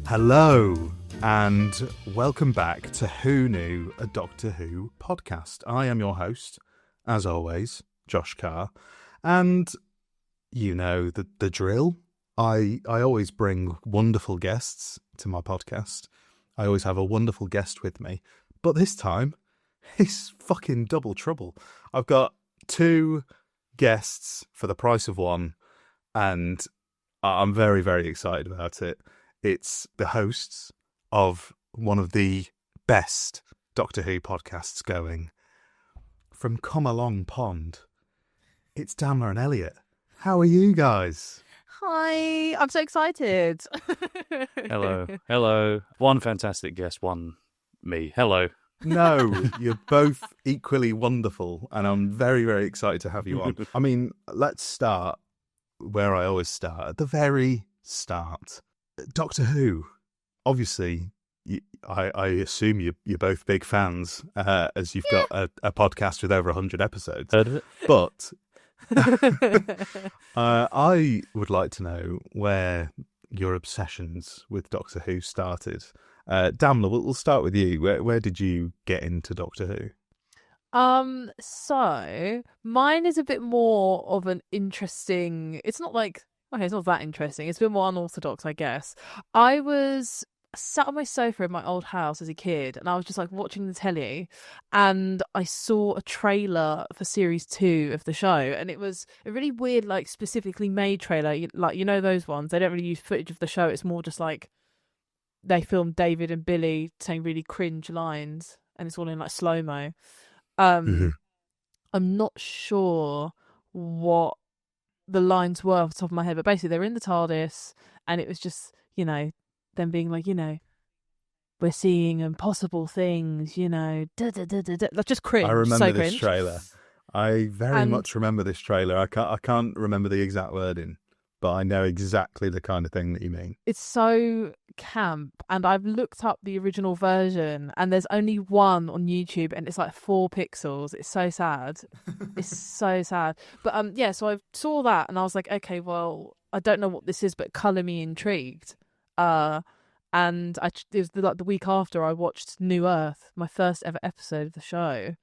Hello, and welcome back to Who Knew, a Doctor Who podcast. I am your host, as always, Josh Carr, and you know the drill. I always bring wonderful guests to my podcast. I always have a wonderful guest with me, but this time, it's fucking double trouble. I've got two guests for the price of one, and I'm very, very excited about it. It's the hosts of one of the best Doctor Who podcasts going. From Come Along Pond, it's Damla and Elliott. How are you guys? Hi, I'm so excited. Hello. One fantastic guest, one me. Hello. No, you're both equally wonderful, and I'm very, very excited to have you on. I mean, let's start where I always start, at the very start. Doctor Who, obviously, I assume you're both big fans, as you've got a podcast with over 100 episodes. Heard of it? But I would like to know where your obsessions with Doctor Who started. Damla, we'll start with you. Where did you get into Doctor Who? So mine is a bit more of an interesting. It's not that interesting. It's a bit more unorthodox, I guess. I was sat on my sofa in my old house as a kid, and I was just like watching the telly, and I saw a trailer for series 2 of the show, and it was a really weird, like specifically made trailer. You know those ones. They don't really use footage of the show. It's more just like they filmed David and Billy saying really cringe lines, and it's all in like slow-mo. I'm not sure what the lines were off the top of my head, but basically they were in the TARDIS, and it was just, them being like, we're seeing impossible things, like just cringe. I remember so this cringe. trailer. I very much remember this trailer. I can't remember the exact wording, but I know exactly the kind of thing that you mean. It's so camp, and I've looked up the original version, and there's only one on YouTube, and it's like 4 pixels. It's so sad. It's so sad. But so I saw that, and I was like, okay, well, I don't know what this is, but colour me intrigued. And it was the week after I watched New Earth, my first ever episode of the show,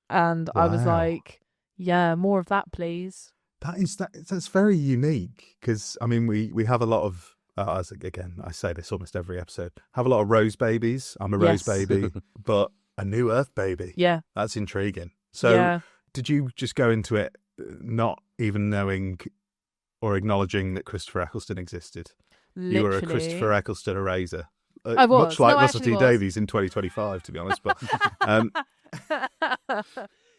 and I was like, yeah, more of that, please. That's very unique, because I mean we have a lot of again, I say this almost every episode, have a lot of Rose babies. I'm a Rose baby, but a New Earth baby. Yeah, that's intriguing. So did you just go into it not even knowing or acknowledging that Christopher Eccleston existed? Literally. You were a Christopher Eccleston eraser. I was. Much like No, Russell T Davies in 2025, to be honest. But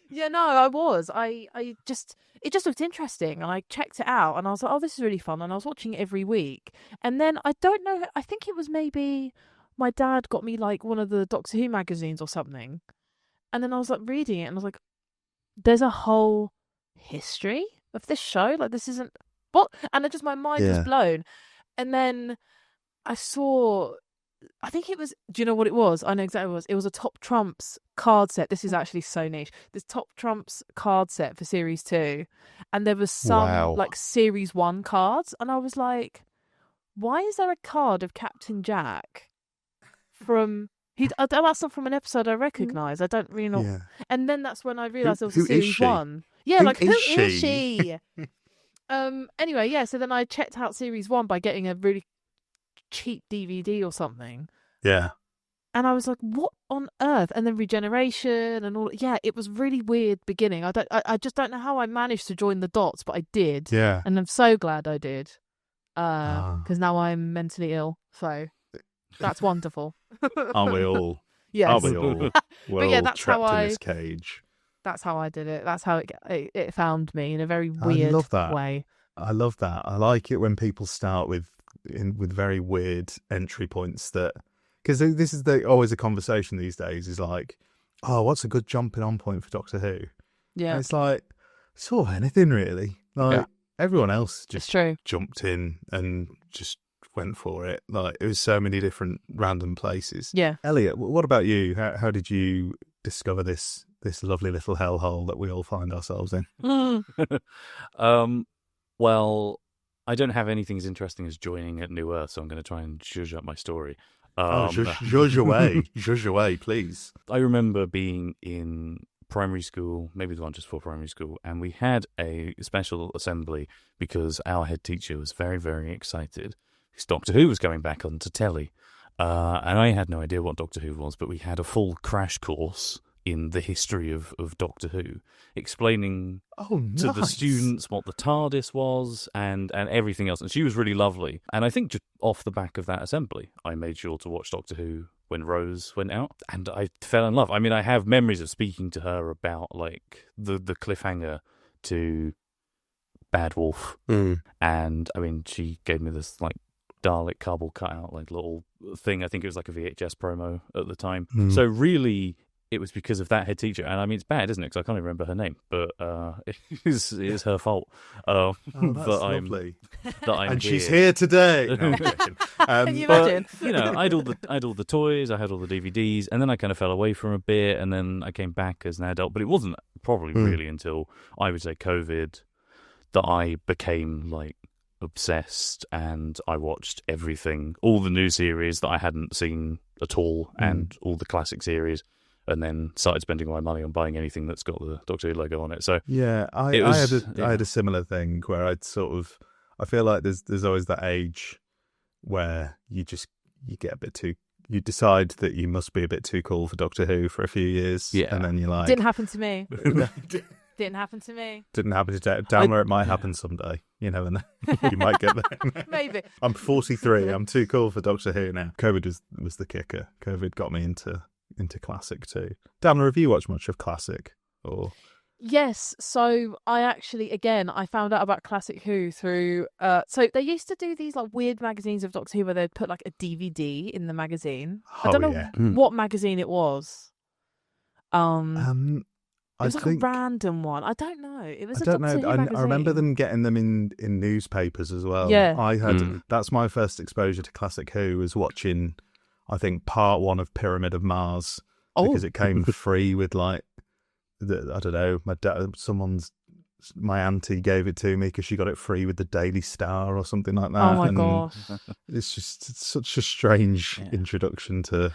yeah, no, I was. It just looked interesting, and I checked it out, and I was like, oh, this is really fun, and I was watching it every week. And then I don't know, I think it was maybe my dad got me like one of the Doctor Who magazines or something, and then I was like reading it, and I was like, there's a whole history of this show. Like, this isn't what, and my mind was blown. And then I saw, I think it was, do you know what it was? I know exactly what it was. It was a Top Trumps card set. This is actually so niche. This Top Trumps card set for Series 2. And there was some, like, Series 1 cards. And I was like, why is there a card of Captain Jack from... that's not from an episode I recognise. I don't really know. Yeah. And then that's when I realised there was a Series 1. Yeah, who is she? Anyway, so then I checked out Series 1 by getting a really cheap DVD or something. Yeah. And I was like, what on earth? And then Regeneration and all. Yeah, it was really weird beginning. I just don't know how I managed to join the dots, but I did. Yeah. And I'm so glad I did. Because now I'm mentally ill. So that's wonderful. Aren't we all? Yes. Aren't we all? We're all that's trapped in this cage. That's how I did it. That's how it found me in a very weird way. I love that. I like it when people start with very weird entry points, that because this is always a conversation these days, is like, oh, what's a good jumping on point for Doctor Who? Yeah, and it's like sort of anything really. Like everyone else just jumped in and just went for it. Like, it was so many different random places. Yeah. Elliot, what about you? How did you discover this lovely little hellhole that we all find ourselves in? Well, I don't have anything as interesting as joining at New Earth, so I'm going to try and zhuzh up my story. Zhuzh away, please. I remember being in primary school, maybe the one just before primary school, and we had a special assembly because our head teacher was very, very excited because Doctor Who was going back onto telly. And I had no idea what Doctor Who was, but we had a full crash course in the history of Doctor Who, explaining to the students what the TARDIS was and everything else. And she was really lovely. And I think just off the back of that assembly, I made sure to watch Doctor Who when Rose went out, and I fell in love. I mean, I have memories of speaking to her about like the cliffhanger to Bad Wolf, and I mean, she gave me this like Dalek cardboard cutout, like little thing. I think it was like a VHS promo at the time. So really, it was because of that head teacher. And I mean, it's bad, isn't it? Because I can't even remember her name, but it is her fault. That's lovely. That I'm and here. She's here today. No, I'm joking. Can you imagine? But, I had all the toys, I had all the DVDs, and then I kind of fell away from a bit, and then I came back as an adult. But it wasn't probably really until I would say COVID that I became like obsessed, and I watched everything, all the new series that I hadn't seen at all, and all the classic series. And then started spending my money on buying anything that's got the Doctor Who logo on it. So yeah, I had a similar thing where I feel like there's always that age where you get a bit too. You decide that you must be a bit too cool for Doctor Who for a few years, and then you're like, didn't happen to me. Didn't happen to me. Didn't happen to Damla. It might happen someday. You never know. You might get there. Maybe. I'm 43. I'm too cool for Doctor Who now. COVID was the kicker. COVID got me into classic too. Damla, have you watched much of classic? Or Yes, so I found out about Classic Who through so they used to do these like weird magazines of Doctor Who where they'd put like a DVD in the magazine. I don't know what magazine it was. It was like a random one. I don't know. It was Doctor Who magazine. I remember them getting them in newspapers as well. Yeah. I had that's my first exposure to Classic Who, was watching, I think, part 1 of Pyramid of Mars, because it came free with like, I don't know, my auntie gave it to me because she got it free with the Daily Star or something like that. Oh my gosh. It's such a strange introduction to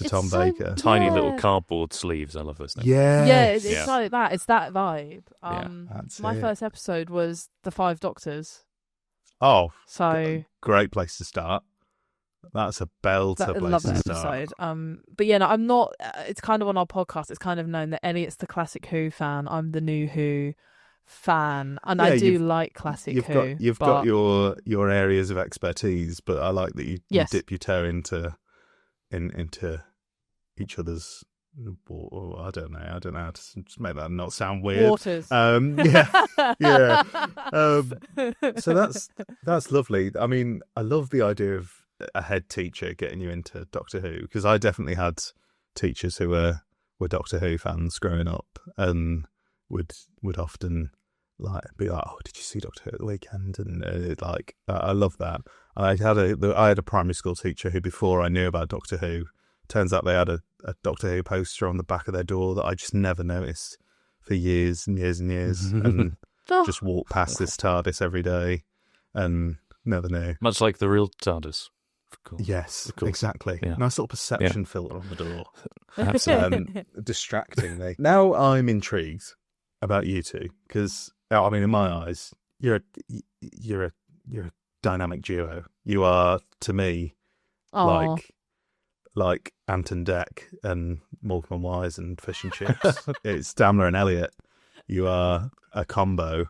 Tom Baker. Tiny little cardboard sleeves. I love those things. It's like that. It's that vibe. My first episode was The Five Doctors. Oh, so great place to start. That's a belter I place love to that start. episode. But yeah, no, I'm not. It's kind of on our podcast. It's kind of known that Elliott's the Classic Who fan. I'm the New Who fan, and I do like Classic Who. You've got your areas of expertise, but I like that you dip your toe into each other's. I don't know how to just make that not sound weird. Waters. Yeah. So that's lovely. I mean, I love the idea of a head teacher getting you into Doctor Who, because I definitely had teachers who were Doctor Who fans growing up, and would often be like, "Oh, did you see Doctor Who at the weekend?" And I love that. I had a primary school teacher who, before I knew about Doctor Who, turns out they had a Doctor Who poster on the back of their door that I just never noticed for years and years and years, and just walked past this TARDIS every day and never knew. Much like the real TARDIS. Yes, exactly. Yeah. Nice little perception filter on the door. Absolutely. Distracting me. Now I'm intrigued about you two, because I mean, in my eyes, you're a dynamic duo. You are, to me, like Ant and Dec and Morecambe and Wise and Fish and Chips. It's Damla and Elliott. You are a combo,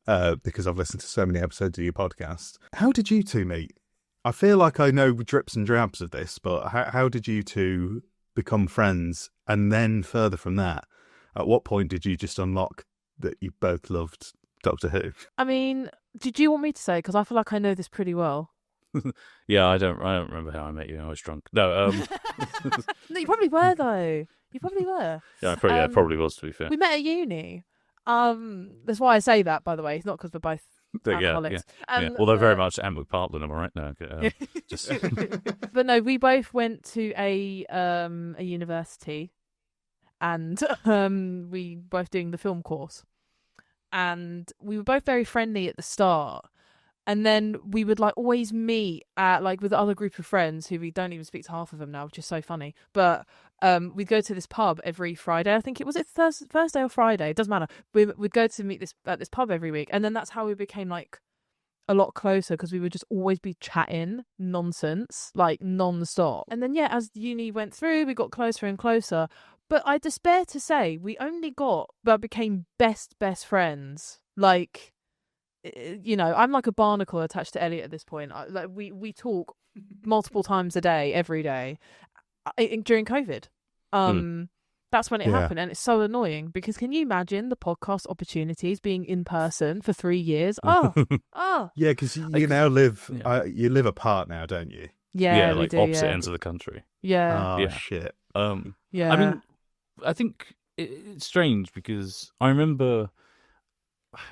because I've listened to so many episodes of your podcast. How did you two meet? I feel like I know drips and drabs of this, but how did you two become friends? And then further from that, at what point did you just unlock that you both loved Doctor Who? I mean, did you want me to say? Because I feel like I know this pretty well. Yeah, I don't remember how I met you. I was drunk. No, No, you probably were though. You probably were. Yeah, I probably was, to be fair. We met at uni. That's why I say that, by the way. It's not because we're both alcoholics. Yeah. Although very much Antwerp Parkland, am I right? No, just. But no, we both went to a university, and we both doing the film course, and we were both very friendly at the start. And then we would like always meet at like with other group of friends who we don't even speak to half of them now, which is so funny. But we'd go to this pub every Friday. I think it was Thursday or Friday. It doesn't matter. We'd go to meet at this pub every week, and then that's how we became like a lot closer, because we would just always be chatting nonsense like non-stop. And then as uni went through, we got closer and closer. But I despair to say we only became best friends. Like, I'm like a barnacle attached to Elliot at this point. Like we talk multiple times a day, every day, during COVID. That's when it happened, and it's so annoying because can you imagine the podcast opportunities being in person for 3 years? Oh. Yeah, because you now live you live apart now, don't you? Yeah, like we do, opposite ends of the country. Yeah. Oh shit. Yeah. I mean, I think it's strange because I remember.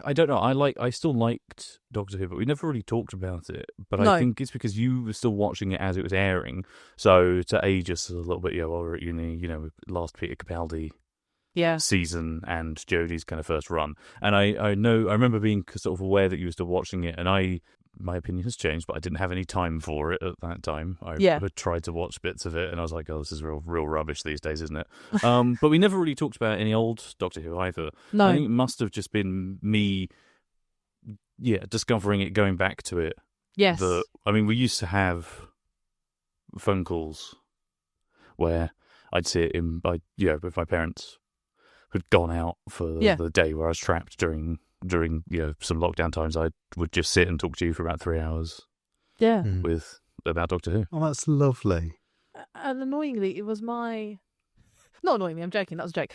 I don't know. I still liked Doctor Who, but we never really talked about it. But I think it's because you were still watching it as it was airing. So to age us a little bit, while we were at uni, last Peter Capaldi season and Jodie's kind of first run. And I remember being sort of aware that you were still watching it, and my opinion has changed, but I didn't have any time for it at that time. I had tried to watch bits of it, and I was like, "Oh, this is real rubbish these days, isn't it?" But we never really talked about any old Doctor Who either. No, I think it must have just been me, discovering it, going back to it. Yes, we used to have phone calls where I'd sit with my parents who'd gone out for the day, where I was trapped during some lockdown times. I would just sit and talk to you for about 3 hours. Yeah, about Doctor Who. Oh, that's lovely. And annoyingly, it was not annoyingly. I'm joking. That was a joke.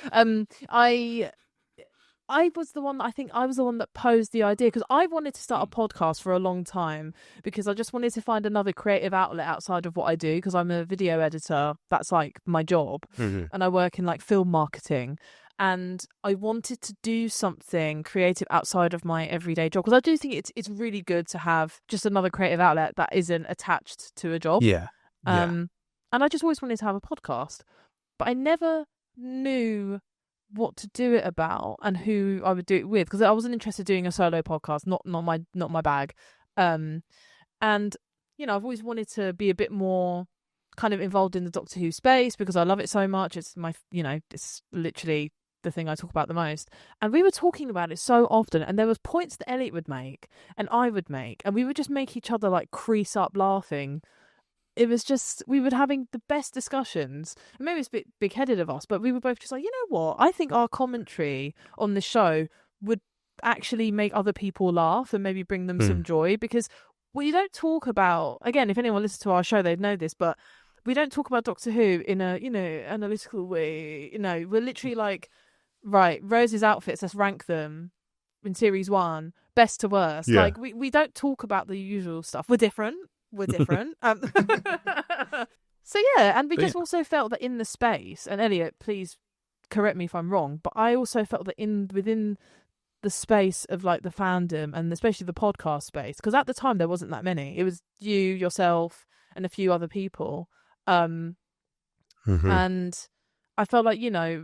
I was the one. I think I was the one that posed the idea, because I wanted to start a podcast for a long time, because I just wanted to find another creative outlet outside of what I do, because I'm a video editor. That's like my job, and I work in like film marketing. And I wanted to do something creative outside of my everyday job, because I do think it's really good to have just another creative outlet that isn't attached to a job. Yeah. And I just always wanted to have a podcast, but I never knew what to do it about and who I would do it with, because I wasn't interested in doing a solo podcast. Not my bag. And I've always wanted to be a bit more kind of involved in the Doctor Who space, because I love it so much. It's my it's literally the thing I talk about the most. And we were talking about it so often, and there was points that Elliot would make and I would make, and we would just make each other like crease up laughing. It was just, we were having the best discussions. And maybe it's a bit big-headed of us, but we were both just like, you know what? I think our commentary on the show would actually make other people laugh and maybe bring them some joy, because we don't talk about, again, if anyone listens to our show, they'd know this, but we don't talk about Doctor Who in a, analytical way. We're literally like, right, Rose's outfits, let's rank them in series 1, best to worst. Yeah. Like we don't talk about the usual stuff. We're different. So and we just also felt that in the space, and Elliot, please correct me if I'm wrong, but I also felt that within the space of like the fandom, and especially the podcast space, because at the time there wasn't that many. It was you, yourself, and a few other people. And I felt like,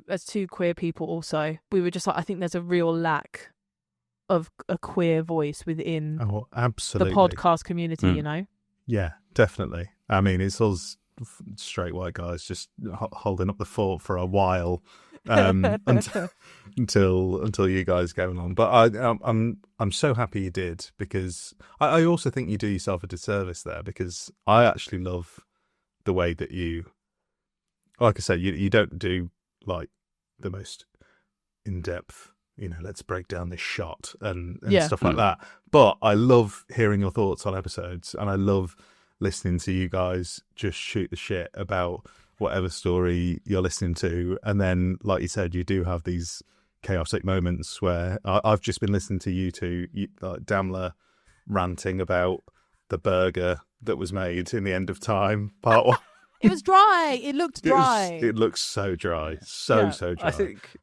as two queer people also, we were just like, I think there's a real lack of a queer voice within absolutely the podcast community, Yeah, definitely. I mean, it's us straight white guys just holding up the fort for a while until you guys go along. But I'm so happy you did, because I also think you do yourself a disservice there, because I actually love the way that you, like I said, you don't do like the most in-depth, let's break down this shot and stuff like that. But I love hearing your thoughts on episodes, and I love listening to you guys just shoot the shit about whatever story you're listening to. And then, like you said, you do have these chaotic moments where I've just been listening to you two, like Damla ranting about the burger that was made in the End of Time part 1. It was dry. It looked dry. It looks so dry. So dry. I think,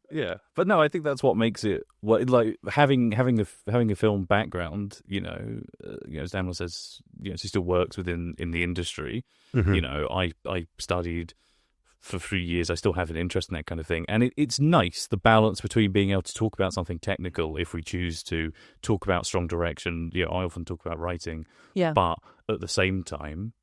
but no, I think that's what makes it like having a film background. As Damla says, she still works in the industry. I studied for 3 years. I still have an interest in that kind of thing. And it's nice, the balance between being able to talk about something technical if we choose to talk about strong direction. You know, I often talk about writing, but at the same time,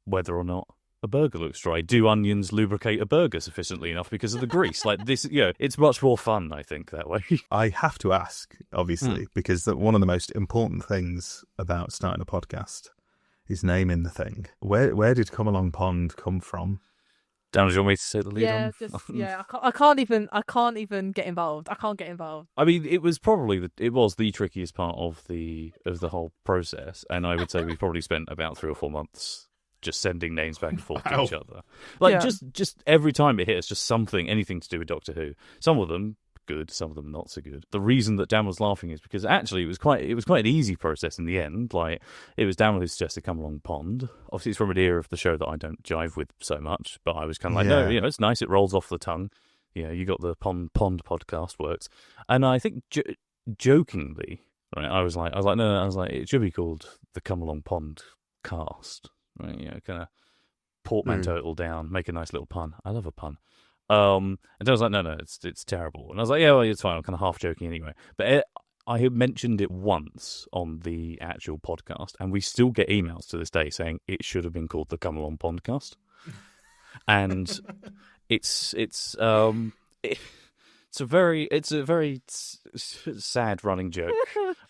whether or not a burger looks dry. Do onions lubricate a burger sufficiently enough because of the grease? Like this, you know, it's much more fun, I think, that way. I have to ask, obviously, because one of the most important things about starting a podcast is naming the thing. Where did Come Along Pond come from? Dan, do you want me to say the lead on? I can't even get involved. I can't get involved. I mean, it was the trickiest part of the whole process, and I would say we probably spent about 3 or 4 months just sending names back and forth to each other. Like, just every time it hit us, just anything to do with Doctor Who. Some of them good, some of them not so good. The reason that Dan was laughing is because actually it was quite an easy process in the end. Like, it was Dan who suggested Come Along Pond. Obviously, it's from an era of the show that I don't jive with so much, but I was kind of like, no, you know, it's nice, it rolls off the tongue. You know, you got the Pond podcast works. And I think jokingly, right, I was like, no, it should be called the Come Along Pond cast. Right, you know, kind of portmanteau it all down, make a nice little pun. I love a pun. And I was like, no, it's terrible. And I was like, yeah, well, it's fine. I'm kind of half joking anyway. But I had mentioned it once on the actual podcast, and we still get emails to this day saying it should have been called the Come Along Podcast. And it's a very sad running joke.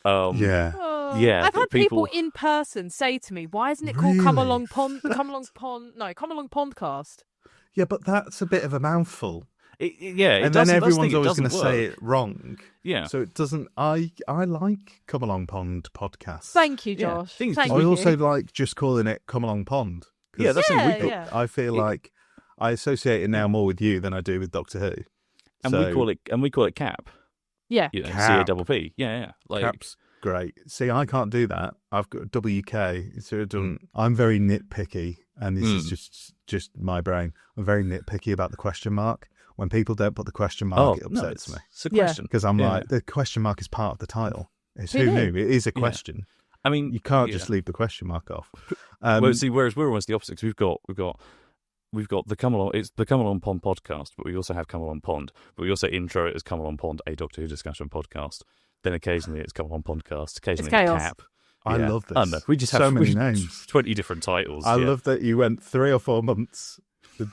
I've had people in person say to me, "Why isn't it called Come Along Pond? Come Along Pondcast." Yeah, but that's a bit of a mouthful. And then everyone's always going to say it wrong. Yeah, so it doesn't. I like Come Along Pond podcast. Thank you, Josh. Yeah. I also like just calling it Come Along Pond. Yeah, that's I feel like I associate it now more with you than I do with Doctor Who. And we call it CAP. Yeah. You know, CAPP. Yeah. Like, CAP's great. See, I can't do that. I've got WK. So it doesn't. I'm very nitpicky, and this is just my brain. I'm very nitpicky about the question mark. When people don't put the question mark, it upsets me. It's a question. Because I'm like, the question mark is part of the title. It's who knew. It is a question. Yeah. I mean, you can't just leave the question mark off. Whereas we're almost the opposite. Because we've got the Come Along. It's the Come Along Pond podcast, but we also have Come Along Pond. But we also intro it as Come Along Pond, a Doctor Who discussion podcast. Then occasionally it's Come Along Podcast. Occasionally it's CAP. I love this. I know. We just have so many names. 20 different titles. I love that you went 3 or 4 months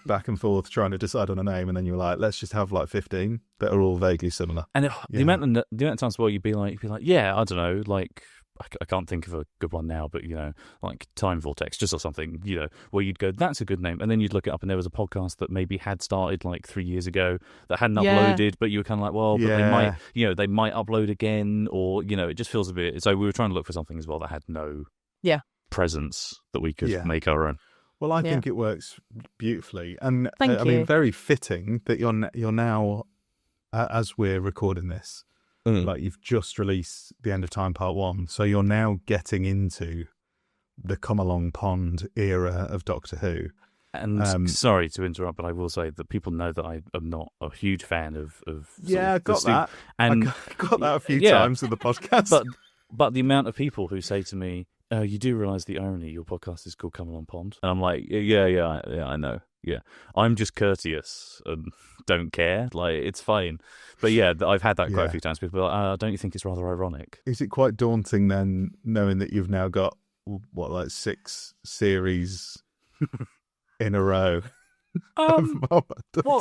back and forth trying to decide on a name, and then you were like, let's just have like 15 that are all vaguely similar. And the amount of times where you'd be like, yeah, I don't know, like, I can't think of a good one now, but, you know, like Time Vortex, just or something, you know, where you'd go, that's a good name. And then you'd look it up and there was a podcast that maybe had started like 3 years ago that hadn't uploaded, but you were kind of like, well, but they might upload again, or, you know, it just feels a bit. So we were trying to look for something as well that had no presence that we could make our own. Well, I think it works beautifully. And Thank you. I mean, very fitting that you're now, as we're recording this, like you've just released The End of Time Part 1, so you're now getting into the Come Along Pond era of Doctor Who. And sorry to interrupt, but I will say that people know that I am not a huge fan of I got that. And I got that a few times in the podcast. But the amount of people who say to me, you do realise the irony, your podcast is called Come Along Pond? And I'm like, yeah, I know. Yeah, I'm just courteous and don't care. Like, it's fine. But yeah, I've had that quite a few times. People are like, don't you think it's rather ironic? Is it quite daunting then, knowing that you've now got, 6 series in a row? Well,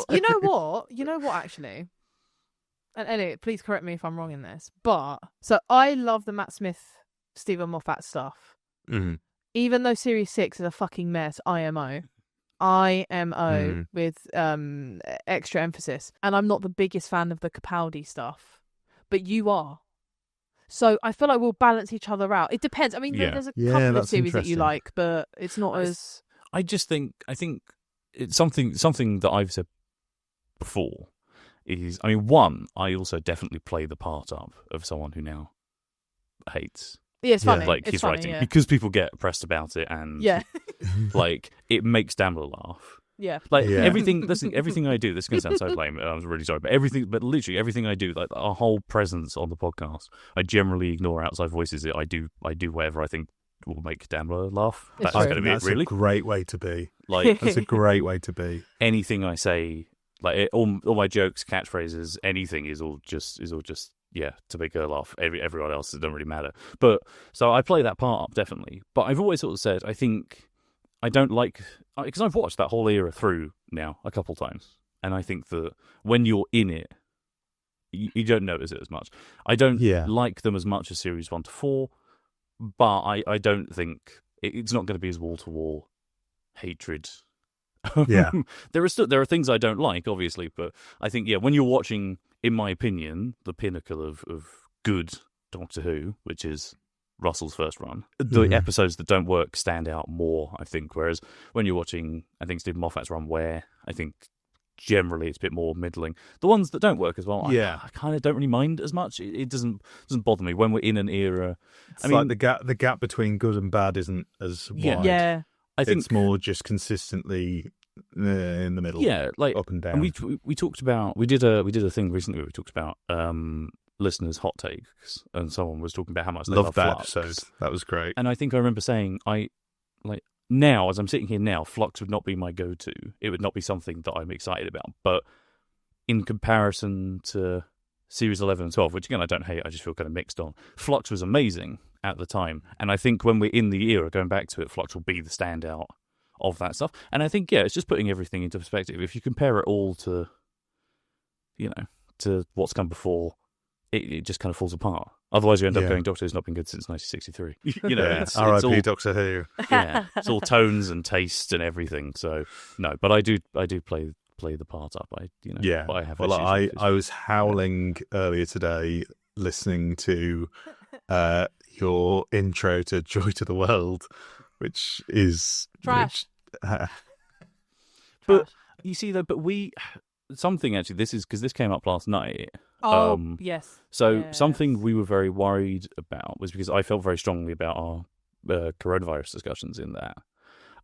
you know what, actually? And Elliot, please correct me if I'm wrong in this. But, so I love the Matt Smith, Stephen Moffat stuff. Mm-hmm. Even though Series 6 is a fucking mess, IMO with extra emphasis. And I'm not the biggest fan of the Capaldi stuff, but you are. So I feel like we'll balance each other out. It depends. I mean, there's a couple of series that you like, but it's not as... I think it's something that I've said before is, I mean, one, I also definitely play the part up of someone who now hates. Yeah, it's funny. Like, it's his funny, writing, because people get pressed about it, and like, it makes Damla laugh. Yeah. Like, everything I do, this is going to sound so lame, I'm really sorry, but literally everything I do, like, our whole presence on the podcast, I generally ignore outside voices. I do whatever I think will make Damla laugh. It's That's true. going to be it, That's really. a great way to be. Like, That's a great way to be. anything I say, like all my jokes, catchphrases, anything is all just to make her laugh. Everyone else, it doesn't really matter. But so I play that part up definitely. But I've always sort of said I think I don't like, because I've watched that whole era through now a couple times, and I think that when you're in it, you don't notice it as much. I don't like them as much as series 1 to 4, but I don't think it's not going to be as wall to wall hatred. Yeah. there are things I don't like, obviously, but I think when you're watching, in my opinion, the pinnacle of good Doctor Who, which is Russell's first run, the episodes that don't work stand out more, I think. Whereas when you're watching, I think Stephen Moffat's run, where I think generally it's a bit more middling. The ones that don't work as well, I kind of don't really mind as much. It doesn't bother me when we're in an era. It's like the gap between good and bad isn't as wide. Yeah. I think it's more just consistently in the middle. Yeah, like up and down. And we talked about, we did a thing recently where we talked about listeners' hot takes, and someone was talking about how much they love that Flux. episode. That was great. And I think I remember saying, now, as I'm sitting here now, Flux would not be my go-to. It would not be something that I'm excited about. But in comparison to Series 11 and 12, which again I don't hate, I just feel kind of mixed on, Flux was amazing at the time. And I think when we're in the era, going back to it, Flux will be the standout of that stuff. And I think, it's just putting everything into perspective. If you compare it all to, to what's come before, it just kind of falls apart. Otherwise, you end up going, Doctor Who's not been good since 1963. R.I.P. all, Doctor Who. Yeah, it's all tones and taste and everything. So no, but I do play the part up. But I have. Well, I was howling earlier today listening to your intro to Joy to the World, which is trash. But you see, though, something actually. This is because this came up last night. Oh, yes. So something we were very worried about was because I felt very strongly about our coronavirus discussions in that.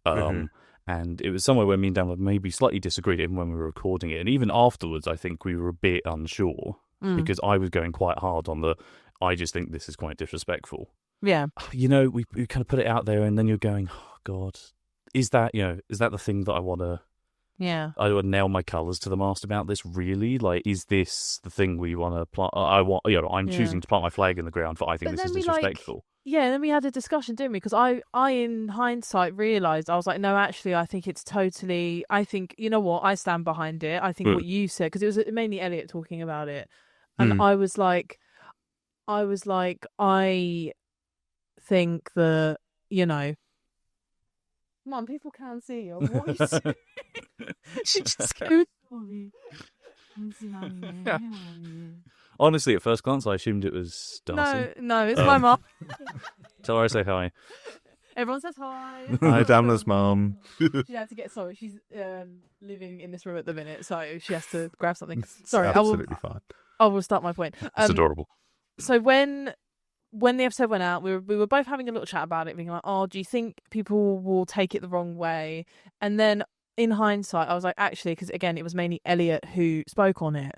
And it was somewhere where me and Damla maybe slightly disagreed even when we were recording it. And even afterwards, I think we were a bit unsure because I was going quite hard on I just think this is quite disrespectful. Yeah. We kind of put it out there and then you're going, oh, God, is that the thing that I want to... Yeah, I would nail my colours to the mast about this. Really, like, is this the thing we want to plant? I'm choosing to plant my flag in the ground for. I think this is disrespectful. And then we had a discussion, didn't we? Because I in hindsight realised I was like, no, actually, I think it's totally. I think you know what, I stand behind it. I think what you said, because it was mainly Elliot talking about it, and I was like, I think that Mum, people can see your voice. She just goes, sorry. Honestly, at first glance, I assumed it was Darcy. No, it's my mum. Tell her I say hi. Everyone says hi. Hi, Damla's mum. She had to she's living in this room at the minute, so she has to grab something. Sorry, absolutely fine. I will start my point. It's adorable. So when the episode went out, we were both having a little chat about it, being like, oh, do you think people will take it the wrong way? And then in hindsight, I was like, actually, because again, it was mainly Elliot who spoke on it.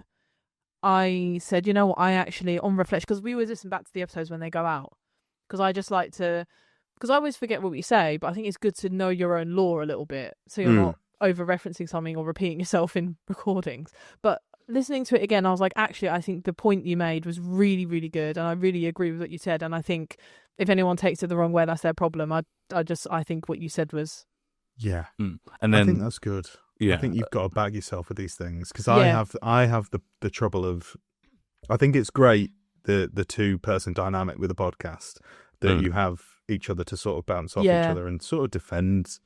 I said, you know what, I actually, on reflection, because we always listen back to the episodes when they go out, because I just like to, because I always forget what we say, but I think it's good to know your own lore a little bit, so you're not over-referencing something or repeating yourself in recordings. But listening to it again, I was like, actually, I think the point you made was really, really good, and I really agree with what you said, and I think if anyone takes it the wrong way, that's their problem. I think what you said was... Yeah. And then, I think that's good. Yeah. I think you've got to bag yourself with these things, because I have the trouble of, I think it's great, the 2-person dynamic with a podcast, that you have each other to sort of bounce off each other and sort of defend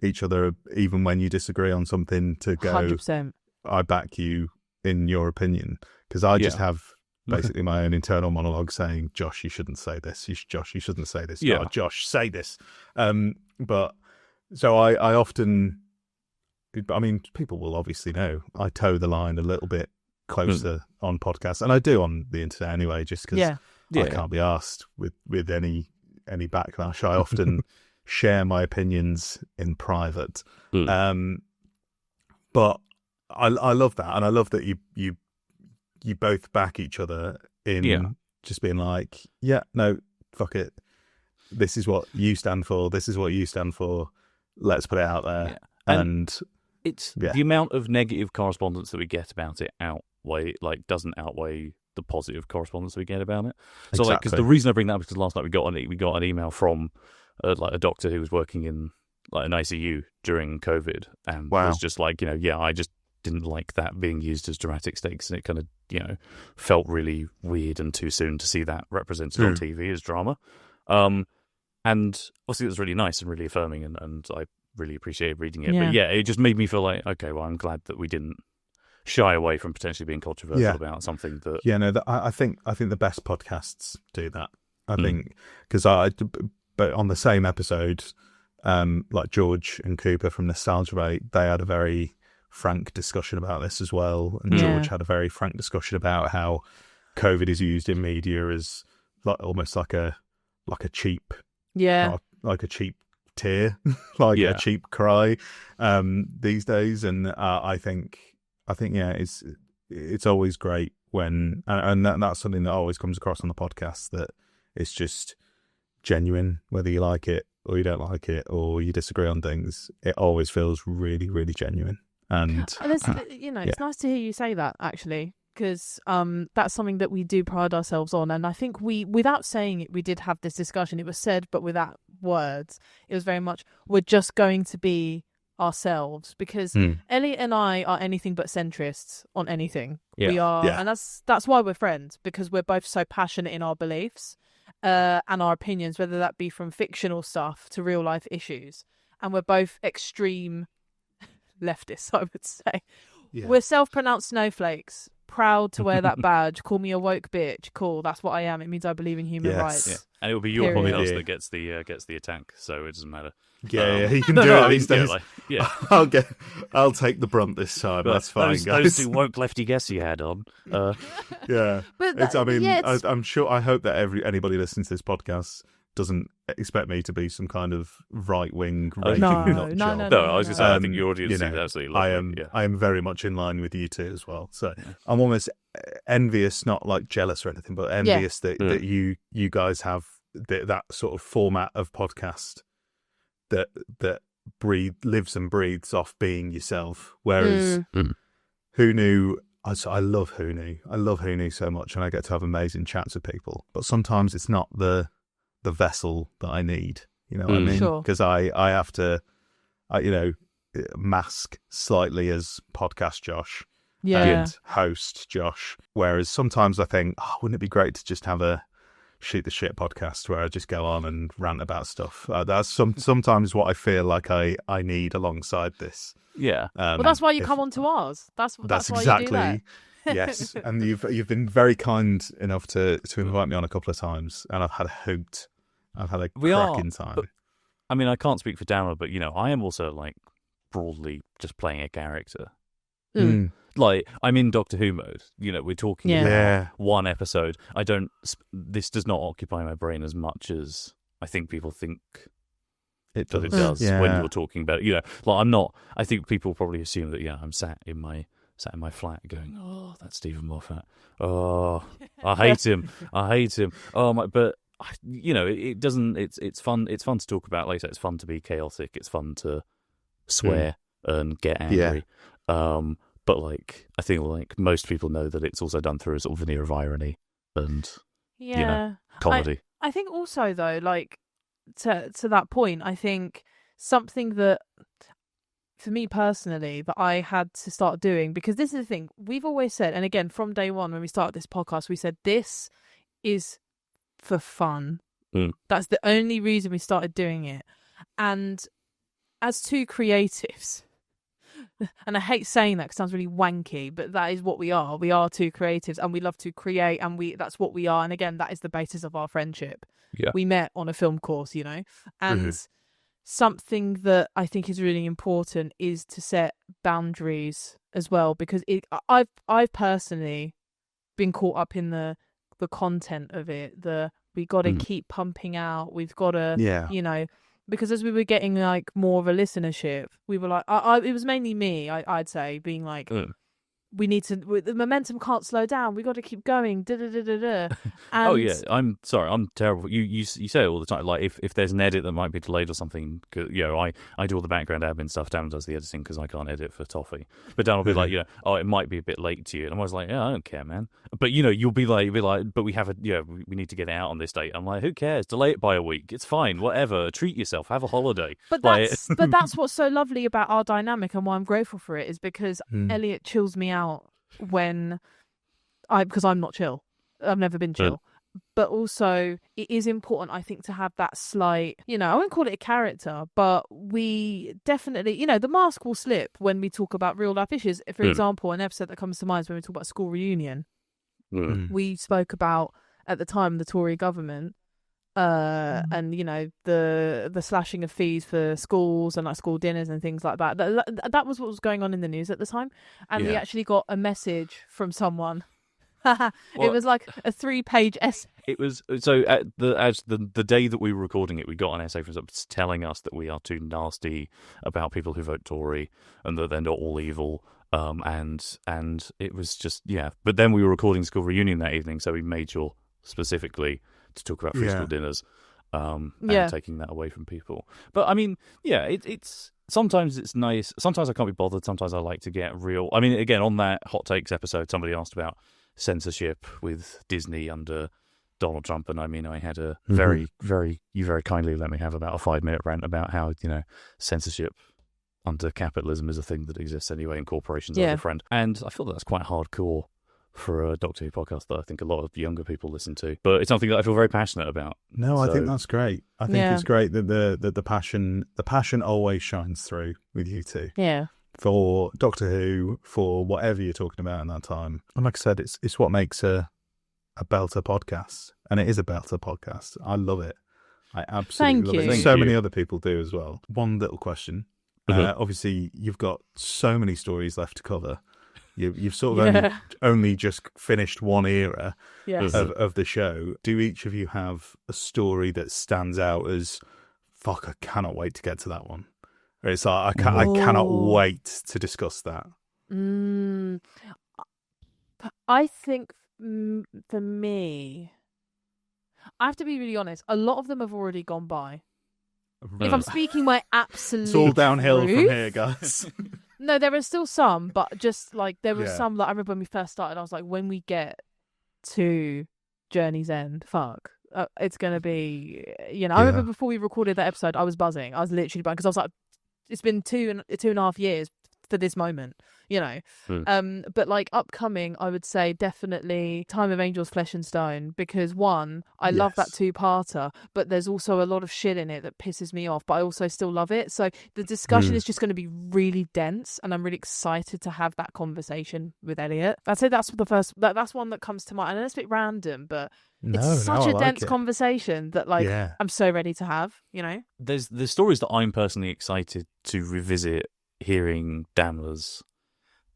each other, even when you disagree on something, to go, 100%. I back you in your opinion, because I just have basically my own internal monologue saying, Josh, you shouldn't say this. Josh, you shouldn't say this. Yeah. Oh, Josh, say this. But so I often, I mean, people will obviously know I toe the line a little bit closer on podcasts, and I do on the internet anyway, just because I can't be asked with any backlash. I often share my opinions in private. But I love that, and I love that you both back each other in just being like, no, fuck it. this is what you stand for. This is what you stand for. Let's put it out there. Yeah. And it's the amount of negative correspondence that we get about it doesn't outweigh the positive correspondence we get about it. So because the reason I bring that up is because last night we got an email from a doctor who was working in an ICU during COVID and was just like, I just didn't like that being used as dramatic stakes, and it kind of felt really weird and too soon to see that represented on TV as drama. And obviously it was really nice and really affirming, and I really appreciated reading it. But it just made me feel like, okay, well, I'm glad that we didn't shy away from potentially being controversial about something that. I think the best podcasts do that. I think because but on the same episode, like George and Cooper from Nostalgia Rate, they had a very frank discussion about this as well, and George had a very frank discussion about how COVID is used in media as almost like a cheap like a cheap tear, like a cheap cry these days. And I think it's always great when and that's something that always comes across on the podcast, that it's just genuine, whether you like it or you don't like it or you disagree on things. It always feels really, really genuine. And it's nice to hear you say that, actually, because that's something that we do pride ourselves on. And I think without saying it, we did have this discussion. It was said, but without words. It was very much, we're just going to be ourselves, because Elliot and I are anything but centrists on anything. We are, and that's why we're friends, because we're both so passionate in our beliefs and our opinions, whether that be from fictional stuff to real life issues. And we're both extreme leftists, I would say. We're self-pronounced snowflakes, proud to wear that badge. Call me a woke bitch. Cool, that's what I am. It means I believe in human rights. And it will be your podcast that gets the attack, so it doesn't matter. You can do it these days. I'll take the brunt this time. That's fine, guys. Those two woke lefty guests you had on. But I'm sure. I hope that anybody listening to this podcast doesn't expect me to be some kind of right-wing raging nut job. No, I was going to say, I think your audience is absolutely lovely. I am very much in line with you two as well. So I'm almost envious, not like jealous or anything, but envious that you guys have that sort of format of podcast that lives and breathes off being yourself. Whereas Who Knew, I love Who Knew. I love Who Knew so much, and I get to have amazing chats with people. But sometimes it's not the vessel that I need, you know what I mean? Sure. Because I have to, mask slightly as podcast Josh and host Josh. Whereas sometimes I think, wouldn't it be great to just have a shoot the shit podcast where I just go on and rant about stuff? That's sometimes what I feel like I need alongside this. Yeah. Well, that's why you come on to ours. That's why exactly. You do that. Yes, and you've been very kind enough to invite me on a couple of times, and I've had a hoot. I've had a cracking time. But, I mean, I can't speak for Damla, but I am also broadly just playing a character. I'm in Doctor Who mode. We're talking about one episode. This does not occupy my brain as much as I think people think it does when you're talking about it. I'm not. I think people probably assume that I'm sat in my flat going, oh, that's Stephen Moffat. Oh, I hate him. Oh my! But it doesn't. It's fun. It's fun to talk about. Like I said, it's fun to be chaotic. It's fun to swear and get angry. But I think most people know that it's also done through a sort of veneer of irony and comedy. I think also though, to that point, I think something that, for me personally, that I had to start doing, because this is the thing we've always said, and again from day one when we started this podcast, we said this is for fun. That's the only reason we started doing it. And as two creatives, and I hate saying that because it sounds really wanky, but that is what we are. We are two creatives, and we love to create, and that's what we are. And again, that is the basis of our friendship. We met on a film course, and something that I think is really important is to set boundaries as well, because I've personally been caught up in the content of it. We got to keep pumping out. We've got to, because as we were getting more of a listenership, we were it was mainly me, I'd say, being we need to. The momentum can't slow down. We got to keep going. Da da da da da. Oh yeah, I'm sorry, I'm terrible. You say it all the time. Like if there's an edit that might be delayed or something, I do all the background admin stuff. Dan does the editing because I can't edit for Toffee. But Dan will be like, it might be a bit late to you, and I'm always like, yeah, I don't care, man. But you'll be like, but we have we need to get it out on this date. I'm like, who cares? Delay it by a week. It's fine. Whatever. Treat yourself. Have a holiday. But that's what's so lovely about our dynamic, and why I'm grateful for it is because Elliot chills me out because I'm not chill. I've never been chill. But also, it is important, I think, to have that slight, I wouldn't call it a character, but we definitely, the mask will slip when we talk about real life issues. For example, an episode that comes to mind is when we talk about school reunion. We spoke about, at the time, the Tory government and, the slashing of fees for schools and like school dinners and things like that. That was what was going on in the news at the time. And we actually got a message from someone. It was like a 3-page essay. It was so the day that we were recording it, we got an essay from someone telling us that we are too nasty about people who vote Tory and that they're not all evil. And it was just But then we were recording school reunion that evening, so we made sure specifically to talk about free school dinners, and taking that away from people. But I mean, it's. Sometimes it's nice. Sometimes I can't be bothered. Sometimes I like to get real. I mean, again, on that Hot Takes episode, somebody asked about censorship with Disney under Donald Trump, and I mean, I had a very kindly let me have about a 5-minute rant about how censorship under capitalism is a thing that exists anyway, and corporations are your friend. And I feel that's quite hardcore for a Doctor Who podcast that I think a lot of younger people listen to, but it's something that I feel very passionate about. No, I think that's great. I think it's great that the passion always shines through with you two. Yeah. For Doctor Who, for whatever you're talking about in that time. And like I said, it's what makes a belter podcast. And it is a belter podcast. I love it. I absolutely love it. Thank so you. many other people do as well. One little question. Obviously, you've got so many stories left to cover. You've sort of only just finished one era of the show. Do each of you have a story that stands out as, fuck, I cannot wait to get to that one? Or it's like, I cannot wait to discuss that. I think for me, I have to be really honest, a lot of them have already gone by. If I'm speaking my absolute It's all downhill truth, from here, guys. No, there are still some, but just like there were some that I remember when we first started, I was like, when we get to Journey's End, fuck, it's going to be, I remember before we recorded that episode, I was buzzing. I was literally buzzing because I was like, it's been 2.5 years for this moment, but like upcoming, I would say definitely Time of Angels, Flesh and Stone, because one, I love that 2-parter, but there's also a lot of shit in it that pisses me off, but I also still love it. So the discussion is just going to be really dense, and I'm really excited to have that conversation with Elliot. I'd say that's the first. That's one that comes to mind. I know it's a bit random, but it's such a dense conversation that I'm so ready to have. There's stories that I'm personally excited to revisit, hearing Damla's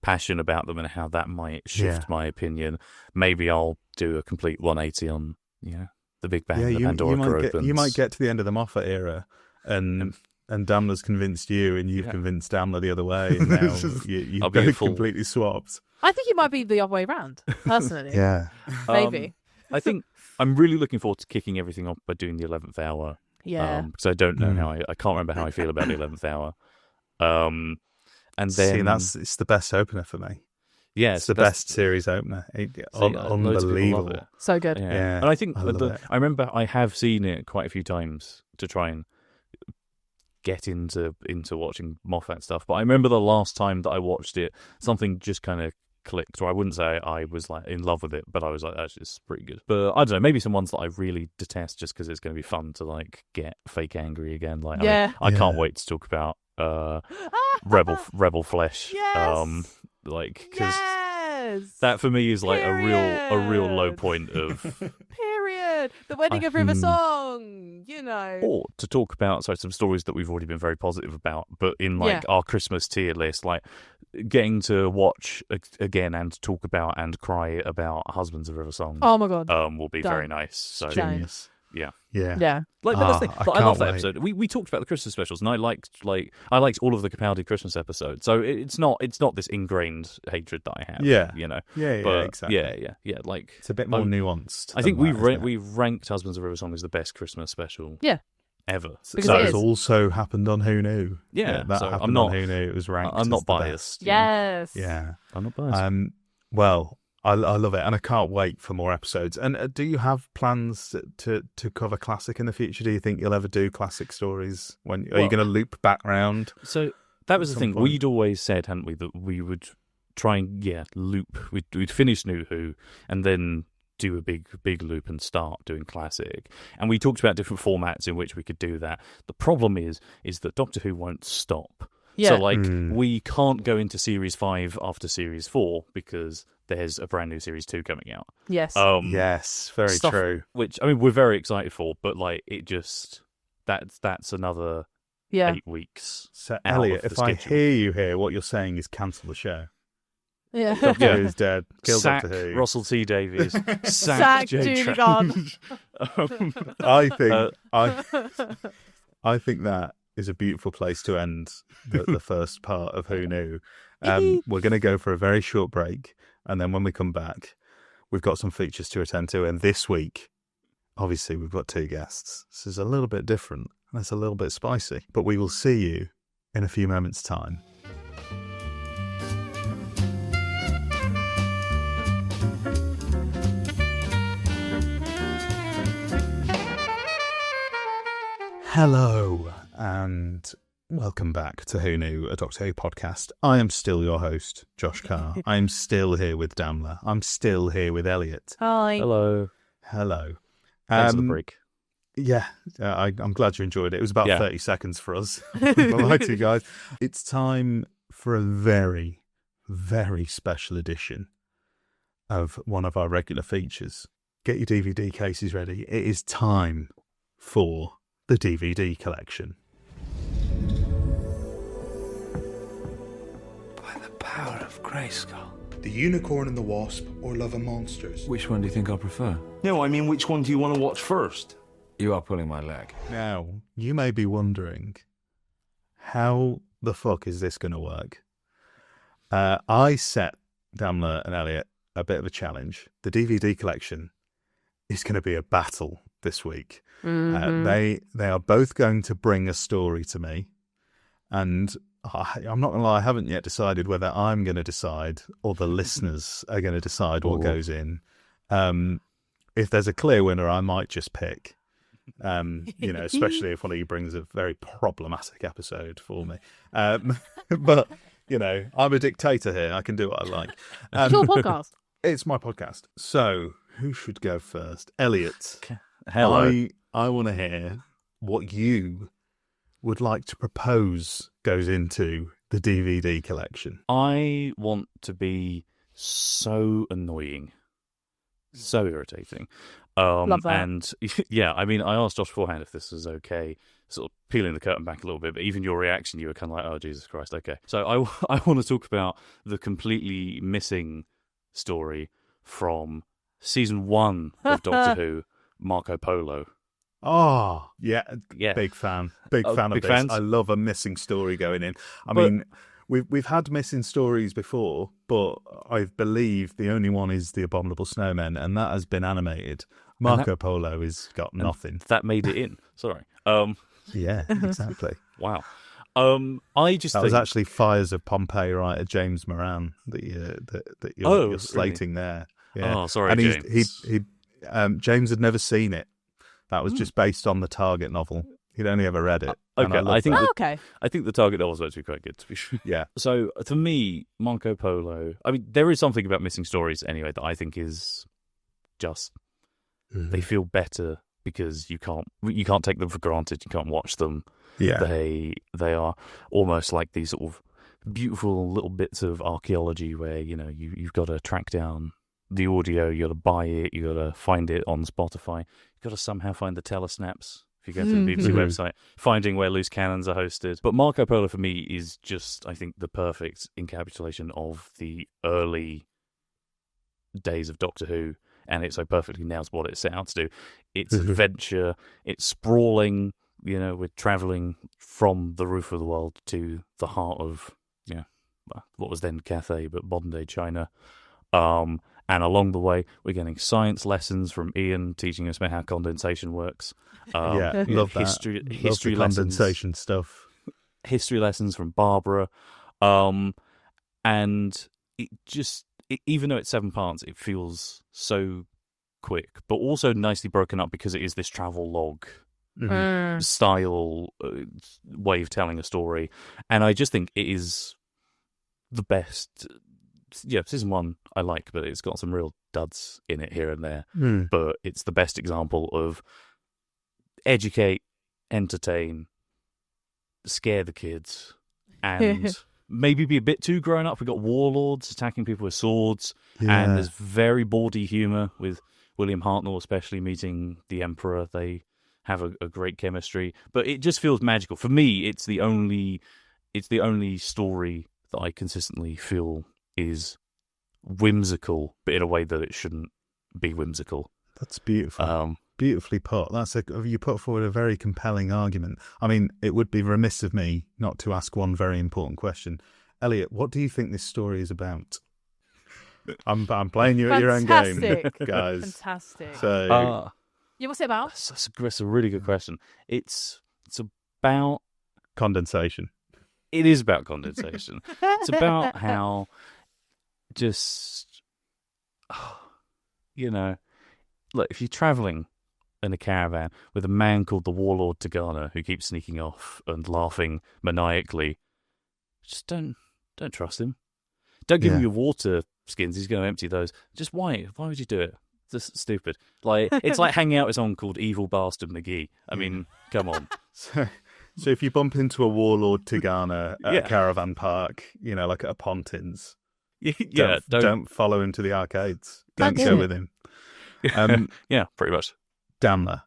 passion about them and how that might shift my opinion. Maybe I'll do a complete 180 on the Big Bang, the Pandora opens. You might get to the end of the Moffat era and Damla's convinced you, and you've convinced Damla the other way, and now you've both completely swapped. I think it might be the other way around, personally. Maybe. I think I'm really looking forward to kicking everything off by doing the 11th hour. Because I don't know how I can't remember how I feel about the 11th hour. And then it's the best opener for me. Yeah, it's the best series opener. Unbelievable, so good. Yeah. And I think I remember I have seen it quite a few times to try and get into watching Moffat stuff. But I remember the last time that I watched it, something just kind of clicked. Or I wouldn't say I was like in love with it, but I was like, that's just pretty good. But I don't know, maybe some ones that I really detest just because it's going to be fun to like get fake angry again. Like I can't wait to talk about Rebel Flesh. Yes. Because that for me is like a real low point of period. The wedding of River Song, or to talk about some stories that we've already been very positive about, but in like our Christmas tier list, like getting to watch again and talk about and cry about Husbands of River Song. Oh my god, will be very nice. So genius. Yeah. Yeah. Like that's the thing. I Like, I love can't that wait. episode. We talked about the Christmas specials, and I liked all of the Capaldi Christmas episodes. So it's not this ingrained hatred that I have. Yeah. you know. Yeah, But exactly. yeah. Like It's a bit more nuanced. I think than that, isn't it? we ranked Husbands of River Song as the best Christmas special. Yeah. Ever. Because that it has is. also happened on Who Knew. Yeah, that so happened I'm not- on Who Knew. It was ranked. I'm as not the biased. best. Yes. Yeah. I'm not biased. Well, I love it, and I can't wait for more episodes. And do you have plans to cover classic in the future? Do you think you'll ever do classic stories? Are you going to loop back round? So that was at the some thing. point? We'd always said, hadn't we, that we would try and loop. We'd finish New Who and then do a big loop and start doing classic. And we talked about different formats in which we could do that. The problem is that Doctor Who won't stop. Yeah. So we can't go into series 5 after series 4 because there's a brand new series 2 coming out. Yes. Yes, very stuff true. Which I mean we're very excited for, but like it just that's another 8 weeks. So, out Elliot, of if the I schedule. hear you here, what you're saying is cancel the show. Yeah. Doctor Who's dead. Kill Sack Doctor Who. Russell T Davies. Sack Sack Jane Judy Trent. I think I think that is a beautiful place to end the first part of Who Knew. We're going to go for a very short break, and then when we come back, we've got some features to attend to. And this week, obviously, we've got 2 guests. This is a little bit different, and it's a little bit spicy. But we will see you in a few moments' time. Hello, and welcome back to Who Knew, a Doctor Who podcast. I am still your host, Josh Carr. I am still here with Damla. I'm still here with Elliot. Hi. Hello. Hello. Thanks for the break. Yeah, I'm glad you enjoyed it. It was about Yeah. 30 seconds for us. Alrighty, guys. It's time for a very, very special edition of one of our regular features. Get your DVD cases ready. It is time for the DVD collection. By the power of Grayskull. The Unicorn and the Wasp, or Love and Monsters? Which one do you think I'll prefer? No, I mean, which one do you want to watch first? You are pulling my leg. Now, you may be wondering, how the fuck is this going to work? I set Damla and Elliott a bit of a challenge. The DVD collection is going to be a battle this week. Mm-hmm. They are both going to bring a story to me, and I'm not going to lie, I haven't yet decided whether I'm going to decide or the listeners are going to decide what goes in. If there's a clear winner, I might just pick. Especially if one of you brings a very problematic episode for me. But, I'm a dictator here. I can do what I like. It's your podcast. It's my podcast. So, who should go first? Elliot. Hello. I want to hear what you would like to propose goes into the DVD collection. I want to be so annoying, so irritating. Love that. And yeah, I mean, I asked Josh beforehand if this was okay, sort of peeling the curtain back a little bit, but even your reaction, you were kind of like, oh, Jesus Christ, okay. So I want to talk about the completely missing story from season 1 of Doctor Who, Marco Polo. Oh, yeah. Yeah. Big fan. Big fan of big this. fans? I love a missing story going in. I mean, we've had missing stories before, but I believe the only one is The Abominable Snowmen, and that has been animated. Marco Polo has got nothing. That made it in. Sorry. Yeah, exactly. Wow. I just That think was actually Fires of Pompeii writer James Moran that you're slating there. Yeah. Oh, sorry, and James. James had never seen it. That was just based on the Target novel. He'd only ever read it. and Okay, love I think that. Okay. I think the Target novel's actually quite good, to be sure. Yeah. So, to me, Marco Polo, I mean, there is something about missing stories anyway that I think is just, they feel better because you can't take them for granted, you can't watch them. Yeah. They are almost like these sort of beautiful little bits of archaeology where, you've got to track down the audio, you got to buy it, you got to find it on Spotify, you got to somehow find the telesnaps. If you go to the BBC website, finding where loose cannons are hosted. But Marco Polo for me is just, I think, the perfect encapsulation of the early days of Doctor Who and it so perfectly nails what it set out to do. It's adventure, it's sprawling, we're travelling from the roof of the world to the heart of, what was then Cathay, but modern-day China. And along the way, we're getting science lessons from Ian, teaching us about how condensation works. Love that. History love the lessons, condensation stuff. history lessons from Barbara. And even though it's 7 parts, it feels so quick, but also nicely broken up because it is this travel log style way of telling a story. And I just think it is the best. Yeah, season 1 I like, but it's got some real duds in it here and there. But it's the best example of educate, entertain, scare the kids, and maybe be a bit too grown up. We've got warlords attacking people with swords, and there's very bawdy humour with William Hartnell, especially meeting the Emperor. They have a great chemistry, but it just feels magical. For me, it's the only story that I consistently feel is whimsical, but in a way that it shouldn't be whimsical. That's beautiful. Beautifully put. You put forward a very compelling argument. I mean, it would be remiss of me not to ask one very important question. Elliot, what do you think this story is about? I'm playing you at your own game, guys. Fantastic. So, what's it about? That's a really good question. It's about condensation. It is about condensation. It's about how look, if you're travelling in a caravan with a man called the Warlord Tagana who keeps sneaking off and laughing maniacally, just don't trust him. Don't give him your water skins. He's going to empty those. Just why? Why would you do it? Just stupid. It's like hanging out with someone called Evil Bastard McGee. I mean, come on. So if you bump into a Warlord Tagana at a caravan park, like at a Pontins, don't follow him to the arcades. Don't go with him. Yeah, pretty much. Damla,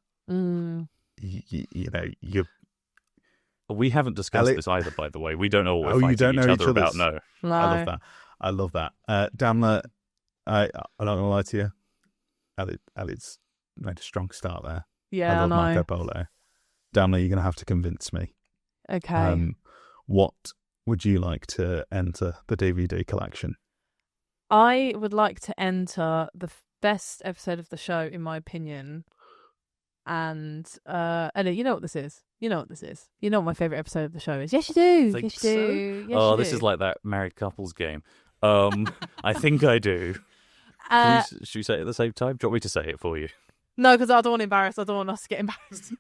we haven't discussed this either, by the way. We don't know what we're you don't fighting know each other about. No. I love that. Damla, I don't want to lie to you. Elliot's made a strong start there. Yeah, I love Marco Polo. Damla, you're going to have to convince me. Okay. What would you like to enter the DVD collection? I would like to enter the best episode of the show, in my opinion. And Elliot, you know what this is. You know what my favourite episode of the show is. Yes, you do. Yes, you do. Yes, this is like that married couples game. I think I do. Should we say it at the same time? Do you want me to say it for you? No, because I don't want to embarrass. I don't want us to get embarrassed.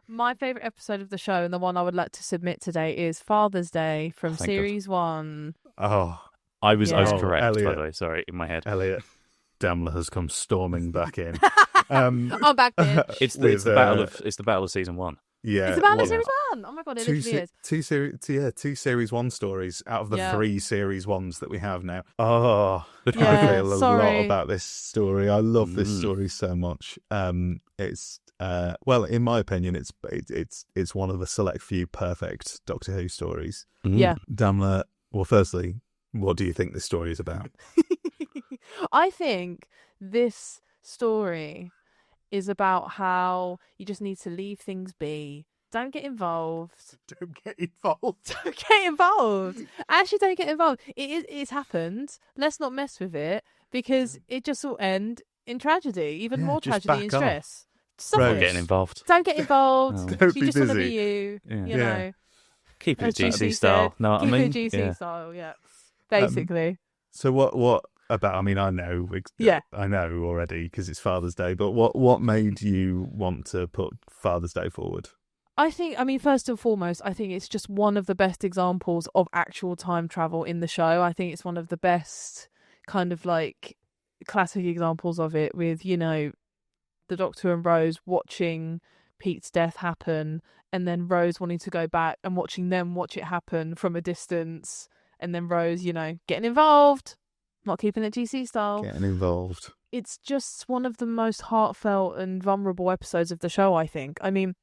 My favourite episode of the show, and the one I would like to submit today, is Father's Day from Series 1. Oh, I was correct, Elliot, by the way. Sorry, in my head. Elliot, Damla has come storming back in. I'm back in. It's the battle of season 1. Yeah, it's the battle of Series 1. Oh my god, it literally is. Two Series 1 stories out of the 3 Series 1s that we have now. I feel a lot about this story. I love this story so much. It's in my opinion, it's one of the select few perfect Doctor Who stories. Yeah, Damla. Well, firstly, what do you think this story is about? I think this story is about how you just need to leave things be. Don't get involved. Don't get involved. Don't get involved. Actually, don't get involved. It's happened. Let's not mess with it because it just will end in tragedy, even more tragedy and stress. Stop it. Getting involved. Don't get involved. Don't you be just want to busy. be you. You know. Keep it GC style. No, I mean, keep it GC style. Yeah. Basically. So what about? I mean, I know. I know already because it's Father's Day. But what made you want to put Father's Day forward? I mean, first and foremost, I think it's just one of the best examples of actual time travel in the show. I think it's one of the best kind of like classic examples of it with, the Doctor and Rose watching Pete's death happen and then Rose wanting to go back and watching them watch it happen from a distance and then Rose, getting involved, not keeping it GC style. Getting involved. It's just one of the most heartfelt and vulnerable episodes of the show, I think. I mean,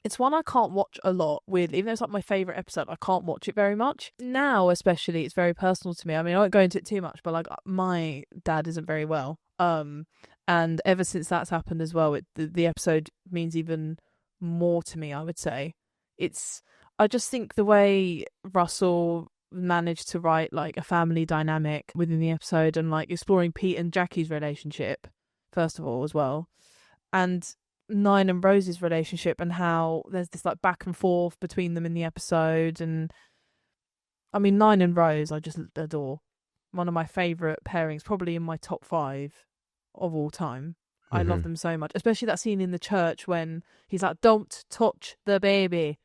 it's one I can't watch a lot, weirdly. Even though it's like my favourite episode, I can't watch it very much. Now, especially, it's very personal to me. I mean, I won't go into it too much, but like my dad isn't very well. And ever since that's happened as well, the episode means even more to me, I would say. I just think the way Russell managed to write like a family dynamic within the episode, and like exploring Pete and Jackie's relationship first of all as well, and Nine and Rose's relationship, and how there's this like back and forth between them in the episode. And I mean, Nine and Rose I just adore. One of my favourite pairings, probably in my top 5 of all time. I love them so much, especially that scene in the church when he's like, "Don't touch the baby."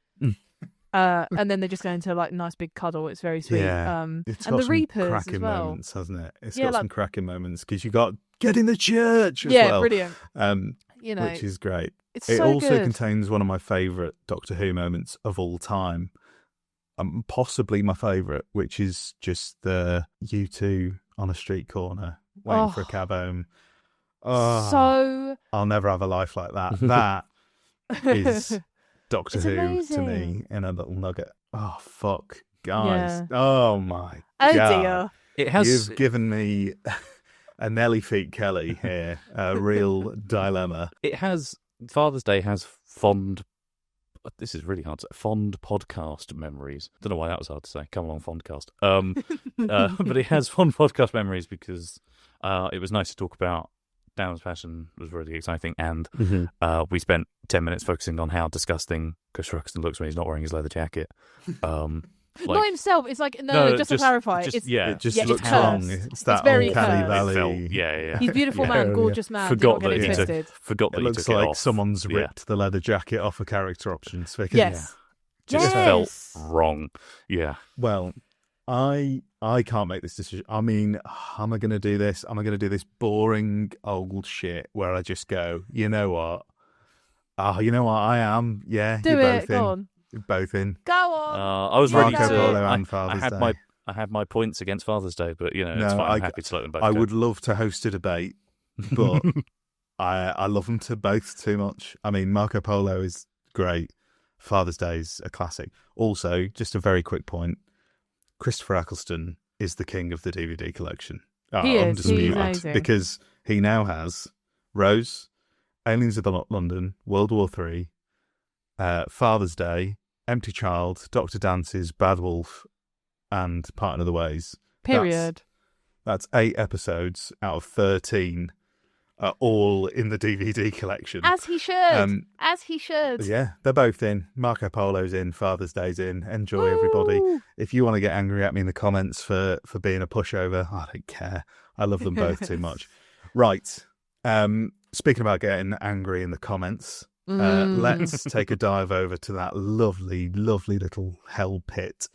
And then they just go into like a nice big cuddle. It's very sweet. Yeah, it's and got the some Reapers cracking as well. moments, hasn't it? It's Yeah, got like- some cracking moments because you got get in the church as Yeah, well. brilliant. You know, which is great. It's it so also good. contains one of my favourite Doctor Who moments of all time, possibly my favourite, which is just the you two on a street corner waiting for a cab home. Oh, So I'll never have a life like that. That is Doctor It's Who to amazing. me in a little nugget. Oh, fuck, guys. Yeah. Oh, my oh God. dear. It has. You've given me a Nelly Feet Kelly here, a real dilemma. It has. Father's Day has fond. This is really hard to say. Fond podcast memories. Don't know why that was hard to say. Come along, Fondcast. But it has fond podcast memories because it was nice to talk about. Damla's Passion was really exciting, and we spent 10 minutes focusing on how disgusting Chris Ruxton looks when he's not wearing his leather jacket. Not himself. It's like no. Just to clarify, just, it's yeah, It just Yeah, it's looks cursed. wrong. It's that very uncanny cursed. valley. yeah. he's beautiful Yeah. man, gorgeous man. Forgot do not that get he it took- twisted. Forgot that It he looks took it like off. someone's Yeah. ripped the leather jacket off of character options. Because, Yes. Just Yes. felt wrong. Yeah. Well, I can't make this decision. I mean, am I going to do this? Am I going to do this boring old shit where I just go, you know what? You know what? I am. Yeah, Do you're it. both Go in. on. You're both in. Go on. I was ready Marco to. Polo I, and Father's I had Day. I had my points against Father's Day, but you know, it's No, fine. I'm happy to let them both I go. would love to host a debate, but I love them both too much. I mean, Marco Polo is great. Father's Day is a classic. Also, just a very quick point, Christopher Eccleston is the king of the DVD collection. He is. Undisputed. He's amazing. Because he now has Rose, Aliens of the London, World War III, Father's Day, Empty Child, Dr. Dance's Bad Wolf, and Part of the Ways. Period. That's 8 episodes out of 13, all in the DVD collection. As he should. As he should. Yeah, they're both in. Marco Polo's in, Father's Day's in. Enjoy, everybody. Woo! If you want to get angry at me in the comments for being a pushover, I don't care. I love them both too much. Right. Speaking about getting angry in the comments, let's take a dive over to that lovely, lovely little hell pit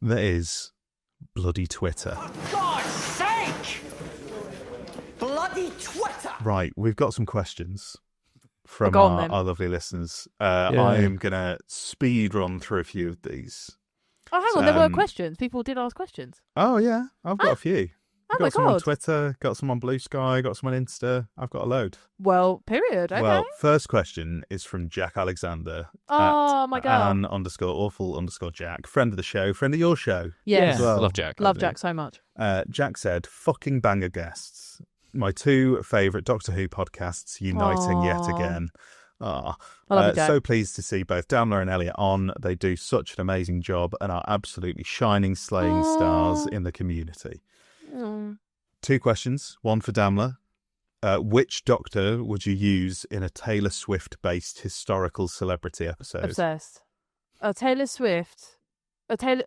that is bloody Twitter. God's sake! Bloody Twitter! Right, we've got some questions from Go on, then. our lovely listeners. I am going to speed run through a few of these. Oh, hang on. There were Um, questions. People did ask questions. Oh, yeah, I've got a few. Oh, Got my some on God. Twitter, got some on Blue Sky, got some on Insta. I've got a load. Well, period. Okay. Well, first question is from Jack Alexander. Oh, my God. Ann_awful_Jack. Friend of the show, friend of your show. Yes. as well. Love Jack. Love Jack so much. Jack said, fucking banger guests. My 2 favourite Doctor Who podcasts uniting yet Aw. again. Ah, I love you, Jack. so pleased to see both Damla and Elliott on. They do such an amazing job and are absolutely shining, slaying stars in the community. Mm. 2 questions, one for Damla. Which Doctor would you use in a Taylor Swift-based historical celebrity episode? Obsessed. Taylor Swift. A Taylor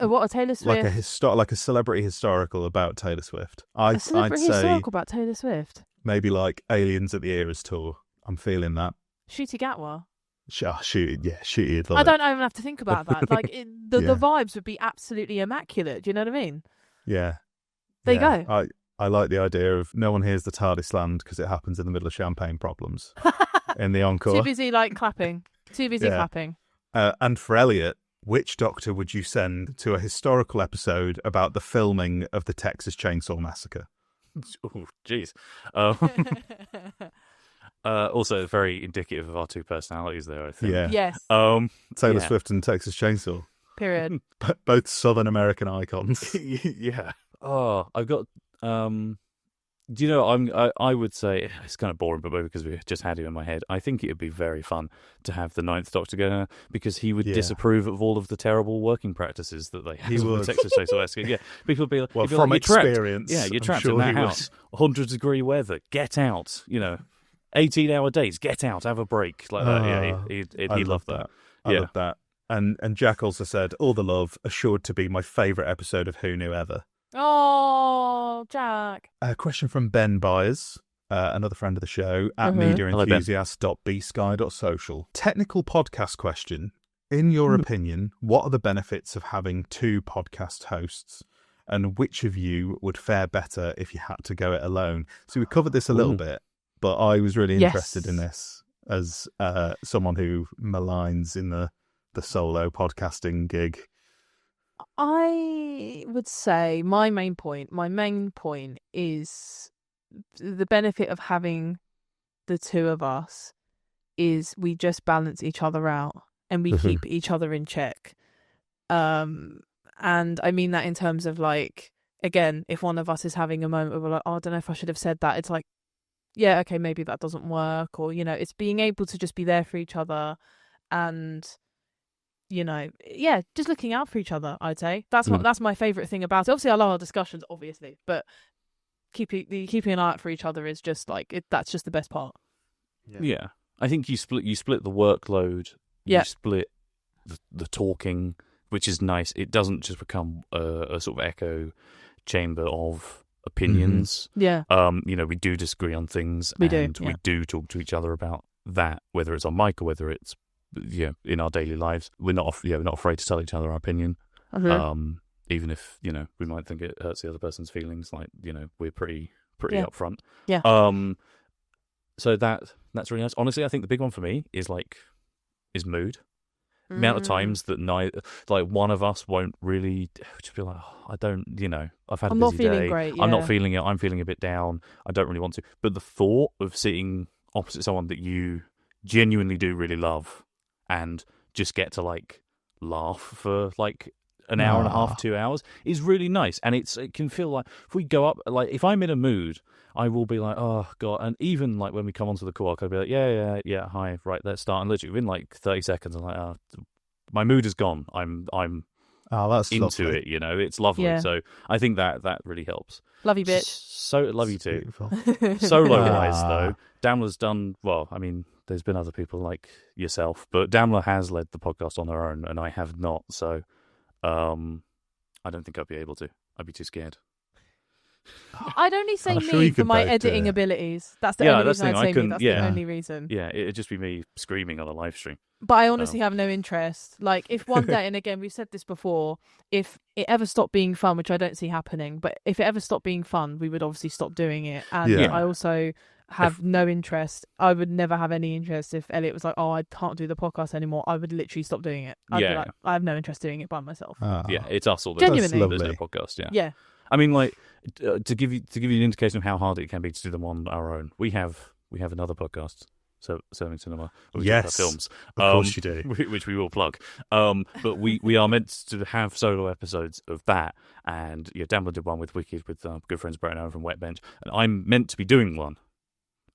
Swift? Like a celebrity historical about Taylor Swift. A I'd celebrity say historical about Taylor Swift. maybe like Aliens at the Eras tour. I'm feeling that. Shooty Gatwa. Shooty. I don't even have to think about that. Like the Yeah. vibes would be absolutely immaculate. Do you know what I mean? Yeah. There you Yeah. go. I like the idea of no one hears the TARDIS land because it happens in the middle of champagne problems in the encore. Too busy clapping. Too busy Yeah. clapping. And for Elliot, which Doctor would you send to a historical episode about the filming of the Texas Chainsaw Massacre? Oh, jeez. Also, very indicative of our 2 personalities there, I think. Yeah. Yes. Taylor Yeah. Swift and Texas Chainsaw. Period. Both Southern American icons. Yeah. Oh, I've got Do you know, I would say, it's kind of boring, but maybe because we just had him in my head, I think it would be very fun to have the Ninth Doctor go there, because he would disapprove of all of the terrible working practices that they have. He would. Texas Chainsaw Massacre. Yeah, people would be like, Well, he'd be from like, "You're trapped." experience, Yeah, you're I'm trapped sure in that he would. house, 100-degree weather, get out, 18-hour days, get out, have a break. Like that. Yeah, I he love loved that. I love that. And Jack also said, all the love, assured to be my favourite episode of Who Knew Ever. Oh, Jack. A question from Ben Byers, another friend of the show, at Mhm. mediaenthusiast.bsky.social. Technical podcast question. In your opinion, what are the benefits of having two podcast hosts? And which of you would fare better if you had to go it alone? So we covered this a little bit, but I was really interested in this as someone who maligns in the solo podcasting gig. I would say my main point is the benefit of having the two of us is we just balance each other out and we keep each other in check. And I mean that in terms of like, again, if one of us is having a moment where we're like, oh, I don't know if I should have said that, it's like, yeah, okay, maybe that doesn't work, or it's being able to just be there for each other and just looking out for each other. I'd say that's my favorite thing about it. Obviously, I love our discussions, obviously, but keeping an eye out for each other is just like that's just the best part. Yeah, I think you split the workload. Yeah. You split the talking, which is nice. It doesn't just become a sort of echo chamber of opinions. Yeah. We do disagree on things. We and do. we do talk to each other about that, whether it's on mic or whether it's in our daily lives. We're not afraid to tell each other our opinion. Even if we might think it hurts the other person's feelings. Like we're pretty upfront. Yeah. So that's really nice. Honestly, I think the big one for me is mood. The amount of times that one of us won't really just be like, oh, I don't, I've had a busy day. I'm not feeling great. I'm not feeling it. I'm feeling a bit down. I don't really want to. But the thought of sitting opposite someone that you genuinely do really love and just get to laugh for an hour and a half, 2 hours is really nice. And it can feel like if we go up, if I'm in a mood, I will be like, oh God. And even when we come onto the call, I'll be like, yeah, hi, right, let's start. And literally within 30 seconds, I'm like, my mood is gone. I'm that's into lovely. it, it's lovely. Yeah. So I think that really helps. Love you, bitch. So love you too. Beautiful. Solo-wise, though, Damla's done well. I mean, there's been other people like yourself, but Damla has led the podcast on her own, and I have not. So I don't think I'd be able to. I'd be too scared. I'd only say I'm sure me you for could my both do editing it. abilities. That's the Yeah, only that's reason the I'd thing. say me. That's the only reason. Yeah, it'd just be me screaming on a live stream. But I honestly have no interest. If one day, and again, we've said this before, if it ever stopped being fun, which I don't see happening, but if it ever stopped being fun, we would obviously stop doing it. And Yeah. I also have no interest. I would never have any interest if Elliot was like, oh, I can't do the podcast anymore. I would literally stop doing it. I'd be like, I have no interest doing it by myself. Yeah, it's us all the Genuinely. There's no Lovely. podcast. Yeah. Yeah. I mean, to give you an indication of how hard it can be to do them on our own, we have another podcast, Serving Cinema, where we talk about films. Of course you do. Which we will plug. But we are meant to have solo episodes of that, and Damla did one with Wicked with good friends Brett and Aaron from Wet Bench, and I'm meant to be doing one,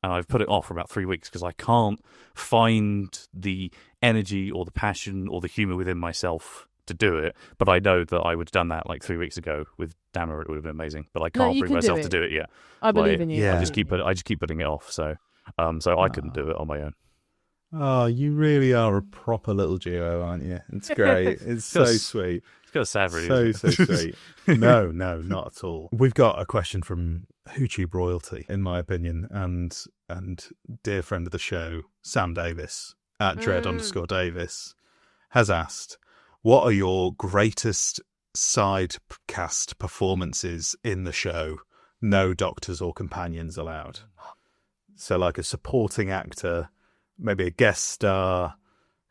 and I've put it off for about 3 weeks because I can't find the energy or the passion or the humour within myself to do it. But I know that I would have done that 3 weeks ago with Damla. It would have been amazing, but I can't you bring can do myself it. to do it yet. I believe in you. Yeah. I just keep putting it off. So I couldn't do it on my own. Oh, you really are a proper little duo, aren't you? It's great. It's so sweet. It's kind of sad, really. So sweet. No, not at all. We've got a question from YouTube royalty, in my opinion, and dear friend of the show, Sam Davis at Dread_Davis has asked, what are your greatest side cast performances in the show? No doctors or companions allowed. So a supporting actor, maybe a guest star.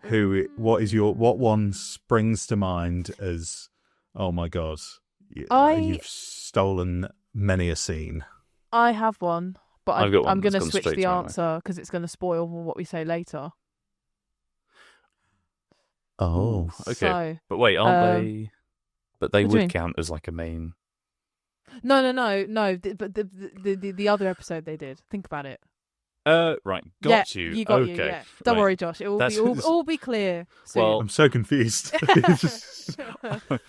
What one springs to mind as, oh my God, you've stolen many a scene? I have one, but I've got one I'm going to that's gone switch straight the to my mind. answer because it's going to spoil what we say later. Oh, okay. So, But wait, aren't they? But they what do you mean? would count as a main. No. But the other episode they did. Think about it. Right, got yeah, you. You got okay. you. Yeah. Don't right. worry, Josh. It will be all be clear soon. Well, I'm so confused.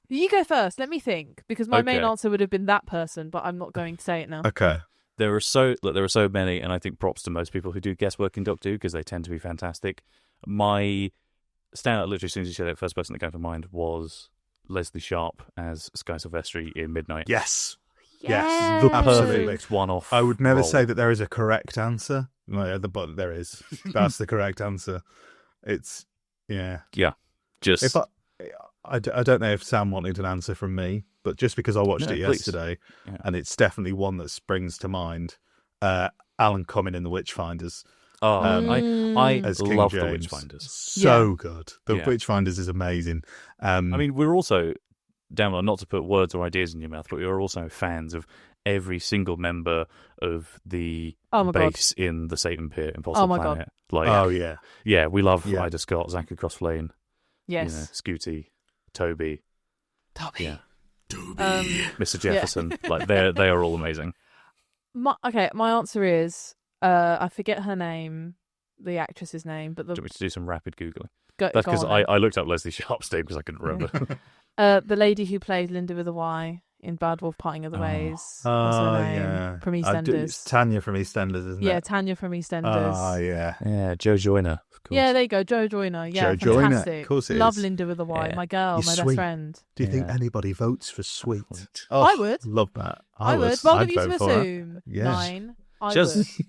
You go first. Let me think, because my main Okay. answer would have been that person, but I'm not going to say it now. Okay. there are so many, and I think props to most people who do guest work in Doctor Who because they tend to be fantastic. My standout, literally, as soon as you said it, first person that came to mind was Leslie Sharp as Sky Silvestri in Midnight. Yes. Yes. The Absolutely. perfect. one-off. I would never role. say that there is a correct answer. But there is. That's the correct answer. It's, yeah. Just If I don't know if Sam wanted an answer from me, but just because I watched No, it please. yesterday, Yeah. and it's definitely one that springs to mind. Alan Cumming in The Witchfinders. I As King love the James. Witchfinders. So good. The Yeah. Witchfinders is amazing. I mean, we're also, Damla, not to put words or ideas in your mouth, but we are also fans of every single member of the Oh my God. base in the Satan Pit, Impossible Oh my God. Planet. Like, oh yeah, yeah, we love Yeah. Ida Scott, Zachary Crossflane, Yes. Scooty, Toby, Toby. yeah, Um, Mr. Jefferson. Like, they are all amazing. my answer is I forget her name, the actress's name, but Do you want me to do some rapid Googling? go That's because on then. I looked up Leslie Sharp's name because I couldn't remember. The lady who plays Linda with a Y in Bad Wolf Parting of the Ways. What's her name? yeah. From It's EastEnders. Tanya from EastEnders, isn't Yeah, it? Tanya from EastEnders. Oh yeah. Yeah, Joe Joyner, of course. Yeah, there you go, Joe Joyner. Yeah, Joe Joyner, fantastic. of course it Love is. Linda with a Y, Yeah. my girl, You're my best sweet. friend. Do you think Yeah. anybody votes for Sweet? Sweet. Oh, I would. Love that. I would. I'd Welcome you vote to for her. Assume. Yeah. 9. I She has would. she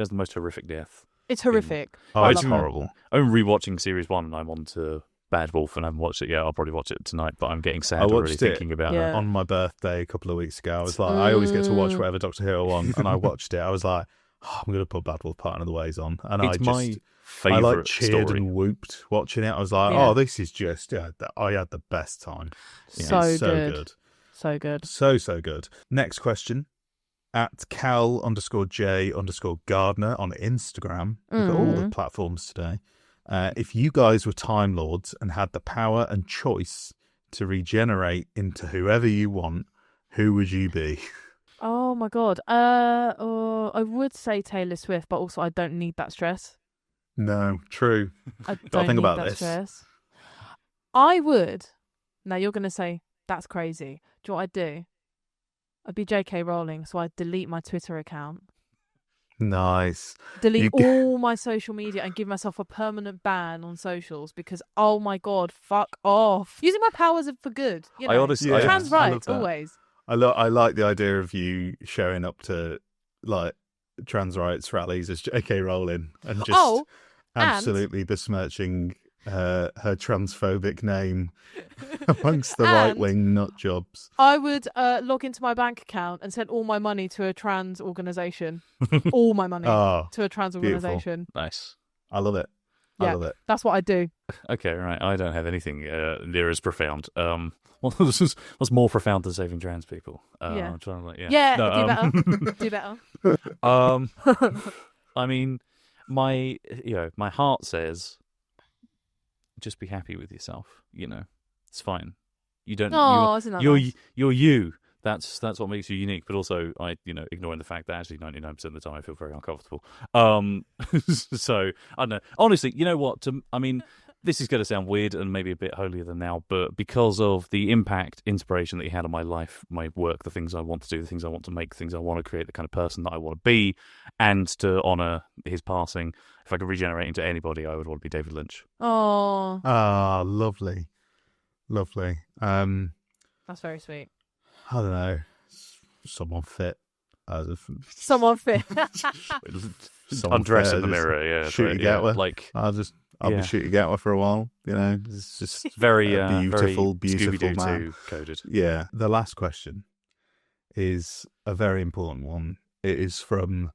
has the most horrific death. It's horrific. Oh, I it's love it. horrible. I'm rewatching series 1 and I'm on to Bad Wolf and I haven't watched it yet. I'll probably watch it tonight, but I'm getting sad I already watched it thinking about Yeah. her. on my birthday a couple of weeks ago. I was like, I always get to watch whatever Doctor Who I want, and I watched it. I was like, I'm going to put Bad Wolf Parting of the Ways on, and It's my I favourite cheered story. and whooped watching it. I was like, Yeah. oh, this is just, I had the best time. So It's good. So good. So good. Next question. At Cal_J_Gardner on Instagram. We've got all the platforms today. If you guys were Time Lords and had the power and choice to regenerate into whoever you want, who would you be? Oh my God. I would say Taylor Swift, but also I don't need that stress. No, true. I Gotta don't think need about that this. stress. I would. Now you're going to say, that's crazy. Do you know what I'd do? I'd be J.K. Rowling, so I'd delete my Twitter account. Nice. Delete You- all my social media and give myself a permanent ban on socials because, oh my God, fuck off. Using my powers for good. You know, I honestly, Yeah. trans I love rights, that. always. I like the idea of you showing up to like trans rights rallies as J.K. Rowling and just Oh, and- absolutely besmirching her transphobic name amongst the And- right wing nut jobs. I would log into my bank account and send all my money to a trans organisation. All my money Oh, to a trans beautiful. organisation. nice. I love it. I Yeah. love it. That's what I do. Okay, right. I don't have anything near as profound. What's more profound than saving trans people? Yeah. I'm trying to like, Yeah, No, do better. I mean, my heart says, just be happy with yourself. It's fine. You don't. Oh, isn't that you're nice? you're you. That's what makes you unique. But also, ignoring the fact that actually 99% of the time I feel very uncomfortable. So I don't know. Honestly, you know what? This is going to sound weird and maybe a bit holier than thou, but because of the impact, inspiration that he had on my life, my work, the things I want to do, the things I want to make, the things I want to create, the kind of person that I want to be, and to honour his passing, if I could regenerate into anybody, I would want to be David Lynch. Oh, Ah, lovely. Lovely. that's very sweet. I don't know. Someone fit. Someone fit. Someone Undress fit, in the just mirror, yeah. shooting yeah, at with. like I'll Yeah. be shooting out with for a while. It's just very a beautiful, beautiful Scooby-Doo man. 2 coded. Yeah. The last question is a very important one. It is from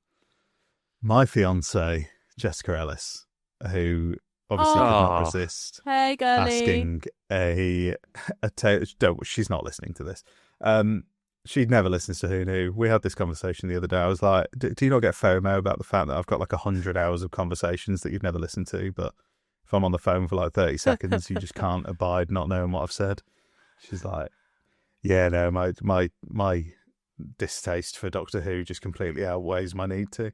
my fiance, Jessica Ellis, who obviously could not Oh. resist Hey, girlie. asking a tale. She's not listening to this. She never listens to Who Knew. We had this conversation the other day. I was like, do you not get FOMO about the fact that I've got like 100 hours of conversations that you've never listened to, but if I'm on the phone for like 30 seconds, you just can't abide not knowing what I've said? She's like, Yeah, no, my distaste for Doctor Who just completely outweighs my need to.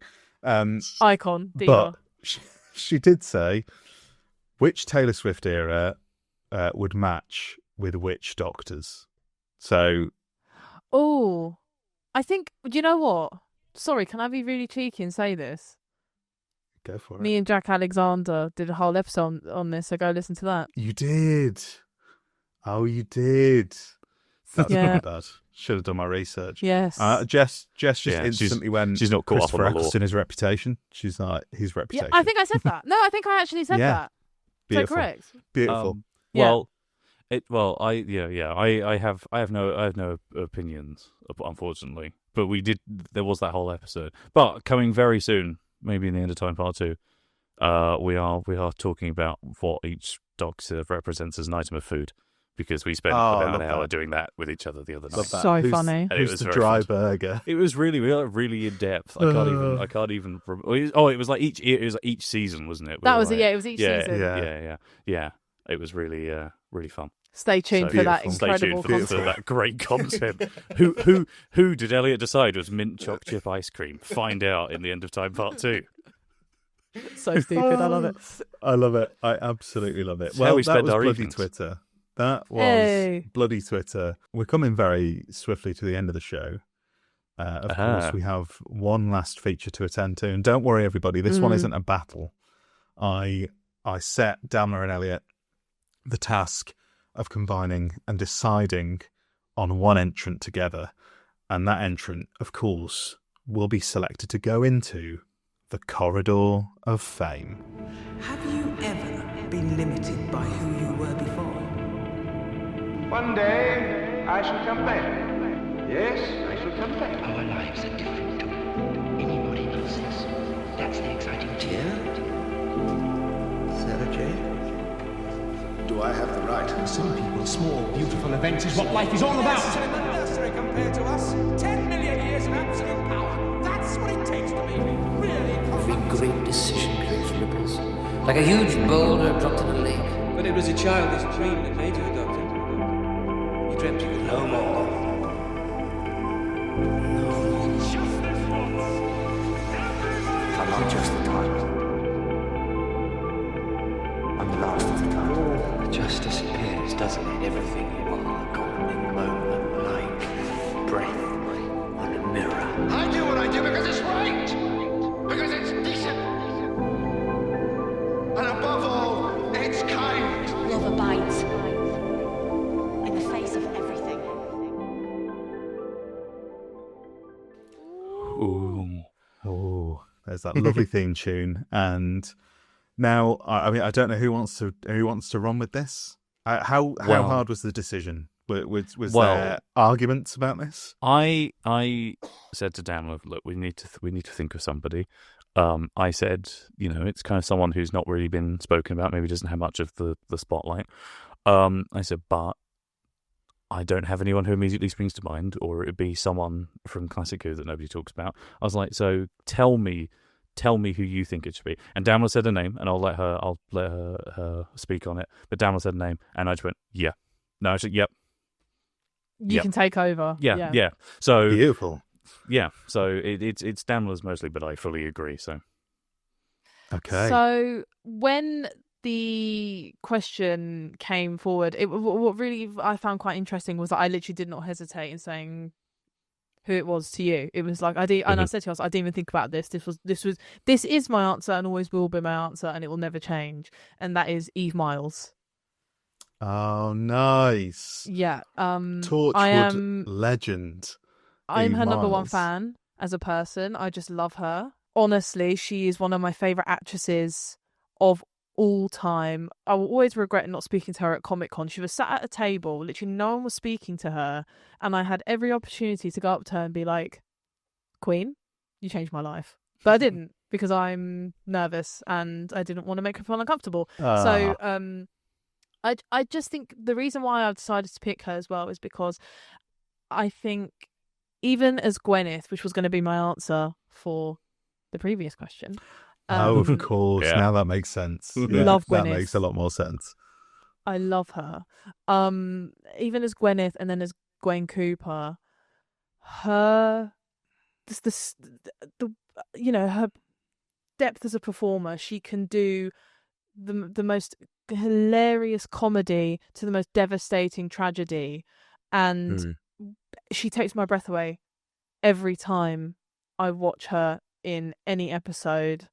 Icon, diva. But she did say which Taylor Swift era would match with which Doctors. So, Oh, I think. Do you know what? Sorry, can I be really cheeky and say this? go for it. Me and Jack Alexander did a whole episode on this, so go listen to that. You did. Oh, you did. That's Yeah. not bad. Should have done my research. Yes. Jess just Yeah, instantly went. she's not caught up on Christopher the law. Eccleston, his reputation. She's like his Yeah, reputation. I think I said that. No, I think I actually said Yeah. that. Is that Beautiful. correct? Beautiful. Yeah. I have no opinions, unfortunately. But there was that whole episode. But coming very soon, maybe in the End of Time Part 2, we are talking about what each Doctor represents as an item of food, because we spent I about love an hour that. doing that with each other the other night. Love that. So funny. And it Who's was the very dry fun. burger? It was really in depth. I can't even. Oh, it was like each season, wasn't it? That was it. Yeah, it was each yeah, season. Yeah. It was really fun. Stay tuned So for that beautiful. incredible Stay tuned for concept. that great concept. Who did Elliot decide was mint choc chip ice cream? Find out in the End of Time Part 2. So stupid. I love it. I love it. I absolutely love it. It's Well, how we that spend was our bloody evenings. Twitter. That was Hey. bloody Twitter. We're coming very swiftly to the end of the show. Of course, we have one last feature to attend to. And don't worry, everybody, this one isn't a battle. I set Damla and Elliott the task of combining and deciding on one entrant together. And that entrant, of course, will be selected to go into the Corridor of Fame. Have you ever been limited by who you were before? One day, I shall come back. Yes, I shall come back. Our lives are different to anybody else's. That's the exciting thing. Sarah Jane? Do I have the right? Some people's small, beautiful events is what life is all about. In the nursery compared to us. 10 million years of absolute power. That's what it takes to be really Every great decision creates ripples. Like a huge boulder dropped in a lake. But it was a childish dream that made you a doctor. You dreamt you could know more. I'm not just the time. I'm the last of the time. It just disappears, doesn't it? Everything you are, a golden moment, like breath on a mirror. I do what I do because it's right. Because it's decent. And above all, it's kind. Love abides in the face of everything. Ooh. Oh, there's that lovely theme tune. And now, I mean, I don't know who wants to run with this. How hard was the decision? Was there arguments about this? I said to Damla, look, we need to think of somebody. I said, it's kind of someone who's not really been spoken about, maybe doesn't have much of the spotlight. I said, but I don't have anyone who immediately springs to mind, or it would be someone from Classic Who that nobody talks about. I was like, so tell me who you think it should be. And Damla said a name, and I'll let her speak on it. But Damla said a name, and I just went, yeah. No, I said, yep. You can take over. Yeah. So Beautiful. yeah. So it's Damla's mostly, but I fully agree. So Okay. So when the question came forward, what really I found quite interesting was that I literally did not hesitate in saying who it was to you. It was like and I said to us, I didn't even think about this. This is my answer and always will be my answer, and it will never change. And that is Eve Miles. Oh, nice. Yeah. Torchwood legend. I'm Eve her number one Miles. fan as a person. I just love her. Honestly, she is one of my favourite actresses of all time. I will always regret not speaking to her at Comic-Con. She was sat at a table, literally no one was speaking to her, and I had every opportunity to go up to her and be like, Queen, you changed my life. But I didn't, because I'm nervous and I didn't want to make her feel uncomfortable. So I just think the reason why I've decided to pick her as well is because I think even as Gwyneth, which was going to be my answer for the previous question. Of course. Yeah. Now that makes sense. Yeah, Love that Gwyneth. makes a lot more sense. I love her. Even as Gwyneth and then as Gwen Cooper, her her depth as a performer. She can do the most hilarious comedy to the most devastating tragedy, and she takes my breath away every time I watch her in any episode.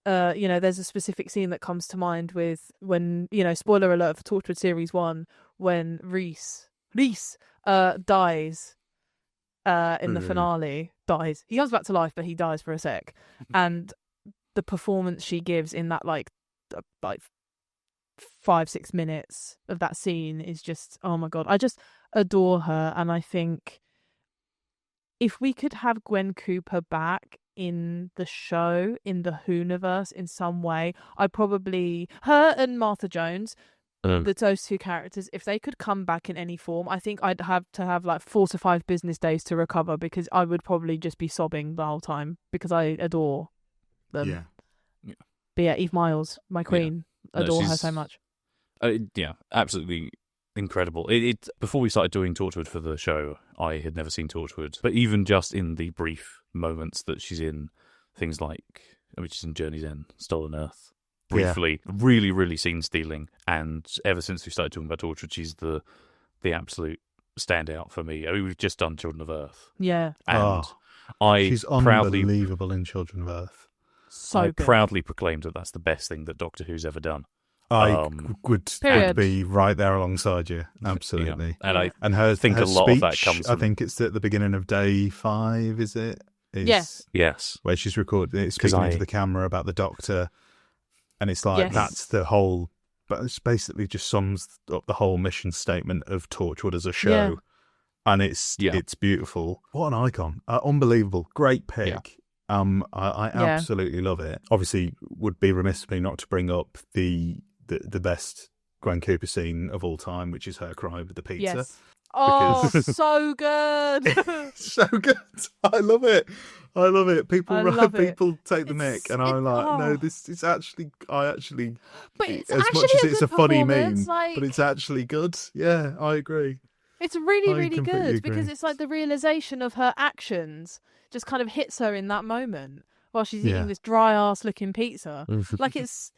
There's a specific scene that comes to mind with when, spoiler alert for Torchwood Series 1, when Reese dies in the finale. Dies. He comes back to life, but he dies for a sec. And the performance she gives in that like 5-6 minutes of that scene is just, oh my God. I just adore her. And I think if we could have Gwen Cooper back in the show, in the Whoniverse in some way, her and Martha Jones, those two characters, if they could come back in any form, I think I'd have to have like 4 to 5 business days to recover, because I would probably just be sobbing the whole time because I adore them. Yeah. But yeah, Eve Miles, my queen, adore her so much. Absolutely incredible. It before we started doing Torchwood for the show, I had never seen Torchwood, but even just in the brief moments that she's in things like, which is in Journey's End, Stolen Earth, briefly, really, really scene stealing. And ever since we started talking about Torchwood, she's the absolute standout for me. I mean, we've just done Children of Earth. Yeah. And she's unbelievable in Children of Earth. So good. Proudly proclaimed that that's the best thing that Doctor Who's ever done. I would be right there alongside you, absolutely. Yeah. And her think her a lot speech, of that comes I from... think it's at the beginning of day 5, is it? Yes. Where she's recording, it's speaking into the camera about the Doctor, and it's like, that's the whole, but it's basically just sums up the whole mission statement of Torchwood as a show, and it's beautiful. What an icon. Unbelievable. Great pick. I absolutely love it. Obviously, would be remiss of me not to bring up the best Gwen Cooper scene of all time, which is her cry with the pizza. Yes. Oh, so good. So good. I love it. People take the mick, and I'm like, no, this is actually, but it's as much as it's a funny meme, but it's actually good. Yeah, I agree. It's really, really good because it's like the realization of her actions just kind of hits her in that moment while she's eating this dry ass looking pizza. Like it's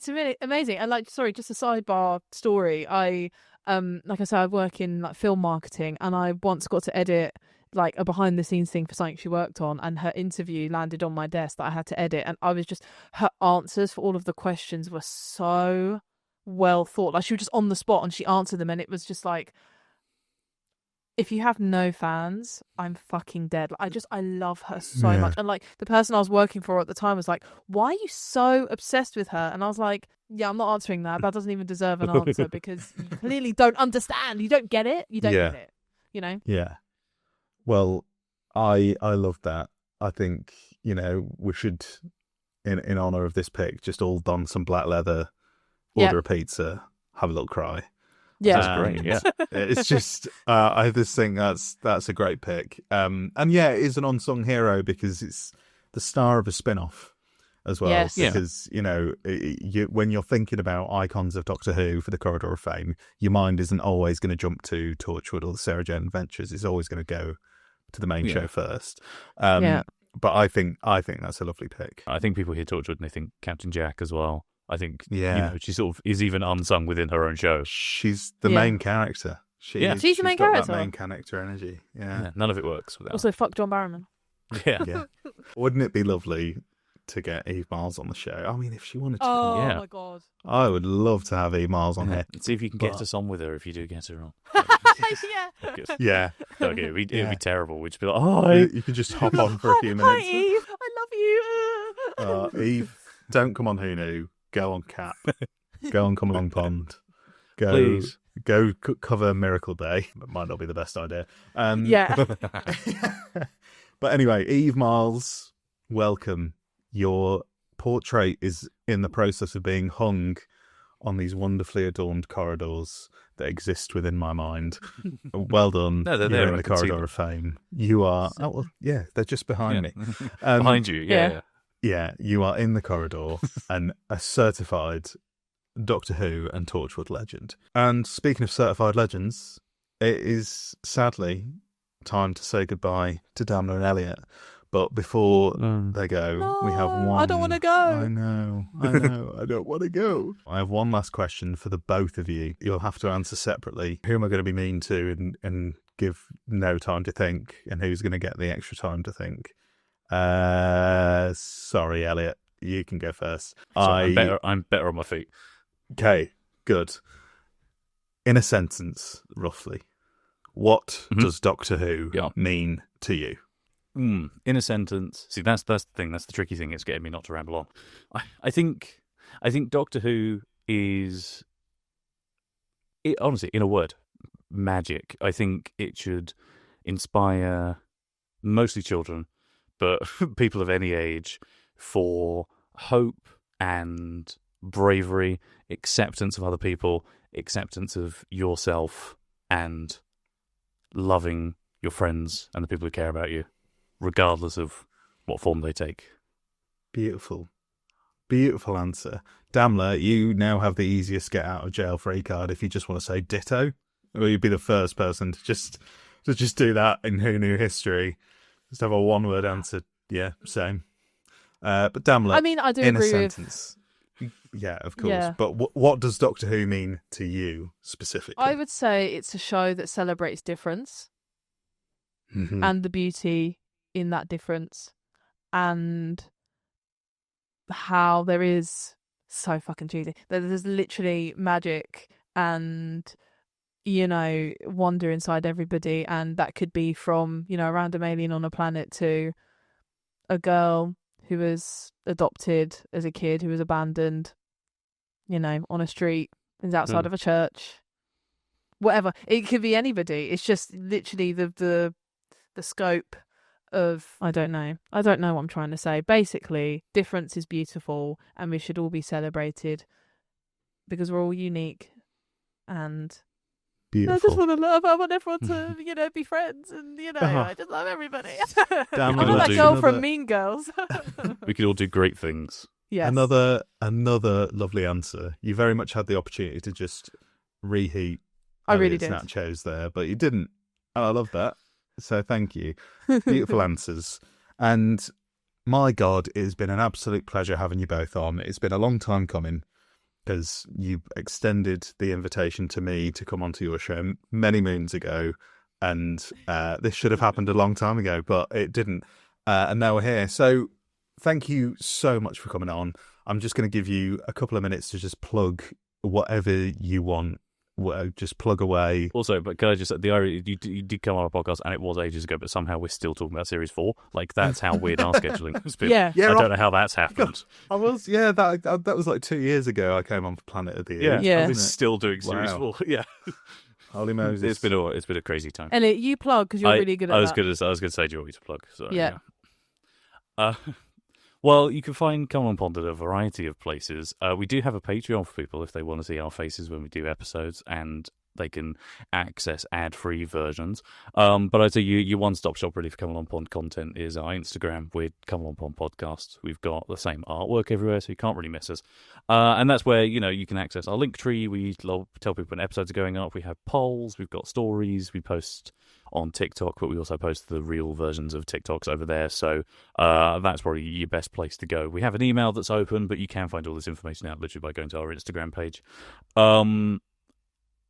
really amazing. And like, sorry, just a sidebar story. I like I said, I work in like film marketing, and I once got to edit like a behind the scenes thing for something she worked on, and her interview landed on my desk that I had to edit, and I was just, her answers for all of the questions were so well thought. Like she was just on the spot and she answered them, and it was just like, if you have no fans, I'm fucking dead. Like, I love her so much. And like the person I was working for at the time was like, why are you so obsessed with her? And I was like, yeah, I'm not answering that. That doesn't even deserve an answer because you clearly don't understand. You don't get it. You don't get it. You know? Yeah. Well, I love that. I think, we should, in honour of this pick, just all don some black leather, order a pizza, have a little cry. Yeah, that's great. Yeah, it's just I just think that's a great pick. And it is an unsung hero because it's the star of a spin-off as well. Yes. Because when you're thinking about icons of Doctor Who for the Corridor of Fame, your mind isn't always going to jump to Torchwood or the Sarah Jane Adventures. It's always going to go to the main show first. But I think that's a lovely pick. I think people hear Torchwood and they think Captain Jack as well. I think, she sort of is even unsung within her own show. She's the main character. She's the main character. That main character energy. Yeah. None of it works without. Also, fuck John Barrowman. Yeah. Wouldn't it be lovely to get Eve Miles on the show? I mean, if she wanted to. Oh my God. I would love to have Eve Miles on here. See if you can get us on with her if you do get her on. Yeah. Okay, it'd be terrible. We'd just be like, you could just hop on for a few minutes. Hi, Eve. I love you. Eve, don't come on Who Knew. Go on Cap. Go on Come Along Pond. Please. Go cover Miracle Day. That might not be the best idea. But anyway, Eve Miles, welcome. Your portrait is in the process of being hung on these wonderfully adorned corridors that exist within my mind. Well done. No, they're You're there. in the Corridor of Fame. You are. Oh, well, yeah, they're just behind me. Behind you, yeah. Yeah, you are in the corridor and a certified Doctor Who and Torchwood legend. And speaking of certified legends, it is sadly time to say goodbye to Damla and Elliott. But before they go, we have one. I don't want to go. I know. I don't want to go. I have one last question for the both of you. You'll have to answer separately. Who am I going to be mean to and give no time to think? And who's going to get the extra time to think? Sorry, Elliot. You can go first. I'm better on my feet. Okay, good. In a sentence, roughly, what does Doctor Who mean to you? In a sentence. See, that's the thing. That's the tricky thing. It's getting me not to ramble on. I think Doctor Who is, honestly, in a word, magic. I think it should inspire mostly children, but people of any age, for hope and bravery, acceptance of other people, acceptance of yourself, and loving your friends and the people who care about you, regardless of what form they take. Beautiful. Beautiful answer. Damla, you now have the easiest get out of jail free card if you just want to say ditto. Or you'd be the first person to just do that in Who Knew History. Just have a one-word answer. Yeah, same. But Damla, I mean, I do in agree a sentence. Yeah, of course. Yeah. But what does Doctor Who mean to you specifically? I would say it's a show that celebrates difference and the beauty in that difference, and how there is so fucking cheesy. There's literally magic and, you know, wonder inside everybody, and that could be from, you know, a random alien on a planet to a girl who was adopted as a kid, who was abandoned, you know, on a street, is outside of a church, whatever. It could be anybody. It's just literally the scope of, I don't know what I'm trying to say. Basically, difference is beautiful, and we should all be celebrated because we're all unique. And beautiful. I just want to love. I want everyone to, you know, be friends, and, you know, I just love everybody. I'm that girl from Mean Girls. We could all do great things. Yes. Another lovely answer. You very much had the opportunity to just reheat. I really did. Nachos there, but you didn't. And I love that. So thank you. Beautiful answers. And my God, it has been an absolute pleasure having you both on. It's been a long time coming, because you extended the invitation to me to come onto your show many moons ago. And this should have happened a long time ago, but it didn't. And now we're here. So thank you so much for coming on. I'm just going to give you a couple of minutes to just plug whatever you want. Just plug away. Also, but can I just say, you did come on our podcast, and it was ages ago, but somehow we're still talking about Series 4. Like, that's how weird our scheduling has been. Yeah, I don't know how that's happened. I was, that was like 2 years ago. I came on for Planet of the Apes. Yeah. We're still doing Series 4. Yeah. Holy Moses. It's been a crazy time. Elliot, you plug, because you're really good at that. I was going to say, do you want me to plug? So, yeah. Well, you can find Come On Pond at a variety of places. We do have a Patreon for people if they want to see our faces when we do episodes, and they can access ad-free versions. But I'd say your one-stop shop really for Come On Pond content is our Instagram with Come On Pond Podcast. We've got the same artwork everywhere, so you can't really miss us. And that's where, you know, you can access our Linktree. We tell people when episodes are going up. We have polls. We've got stories. We post on TikTok, but we also post the real versions of TikToks over there. So that's probably your best place to go. We have an email that's open, but you can find all this information out literally by going to our Instagram page.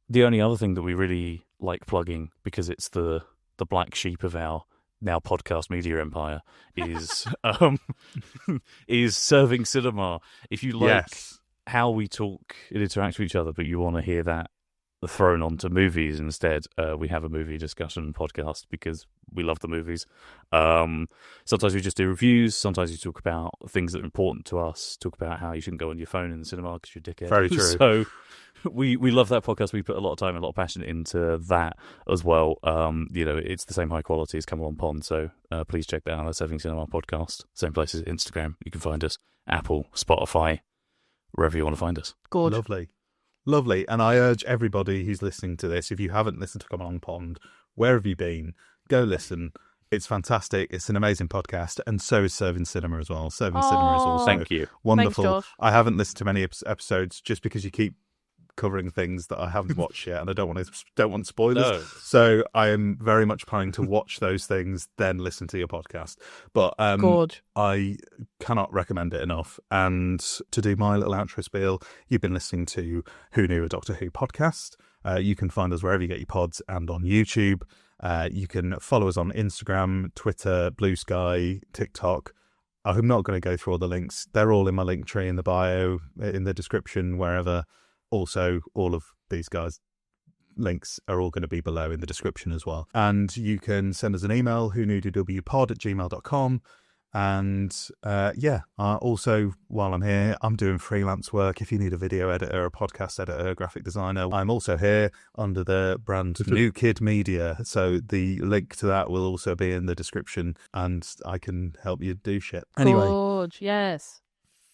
The only other thing that we really like plugging, because it's the black sheep of our now podcast media empire, is is Serving Cinema. If you like how we talk and interact with each other, but you want to hear that thrown onto movies instead, we have a movie discussion podcast because we love the movies. Sometimes we just do reviews, sometimes we talk about things that are important to us, talk about how you shouldn't go on your phone in the cinema because you're a dickhead. Very true. So we love that podcast. We put a lot of time and a lot of passion into that as well. You know, it's the same high quality as Come On Pond, so please check that out. The Serving Cinema podcast, same place as Instagram. You can find us Apple, Spotify, wherever you want to find us. Good. Lovely. And I urge everybody who's listening to this, if you haven't listened to Come On Pond, where have you been? Go listen. It's fantastic. It's an amazing podcast. And so is Serving Cinema as well. Serving Cinema is also thank you. Wonderful. Thanks, Josh. I haven't listened to many episodes just because you keep covering things that I haven't watched yet, and I don't want spoilers. No. So I am very much planning to watch those things, then listen to your podcast. But Gorge. I cannot recommend it enough. And to do my little outro spiel, you've been listening to Who Knew, a Doctor Who podcast. You can find us wherever you get your pods and on YouTube. You can follow us on Instagram, Twitter, Blue Sky, TikTok. I'm not going to go through all the links. They're all in my Linktree, in the bio, in the description, wherever. Also, all of these guys' links are all going to be below in the description as well. And you can send us an email, whoknewdwpod@gmail.com. And also, while I'm here, I'm doing freelance work. If you need a video editor, a podcast editor, a graphic designer, I'm also here under the brand New Kid Media. So the link to that will also be in the description, and I can help you do shit. Anyway, Gorge, yes.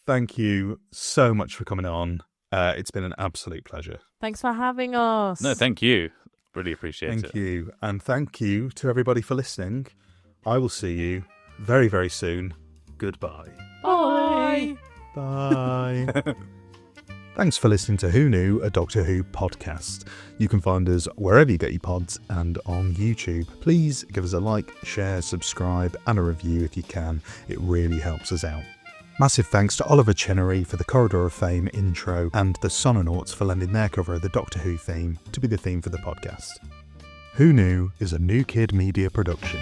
Thank you so much for coming on. It's been an absolute pleasure. Thanks for having us. No, thank you. Really appreciate it. Thank you. And thank you to everybody for listening. I will see you very, very soon. Goodbye. Bye. Bye. Thanks for listening to Who Knew, a Doctor Who podcast. You can find us wherever you get your pods and on YouTube. Please give us a like, share, subscribe, and a review if you can. It really helps us out. Massive thanks to Oliver Chenery for the Corridor of Fame intro, and the Sononauts for lending their cover of the Doctor Who theme to be the theme for the podcast. Who Knew is a New Kid Media production.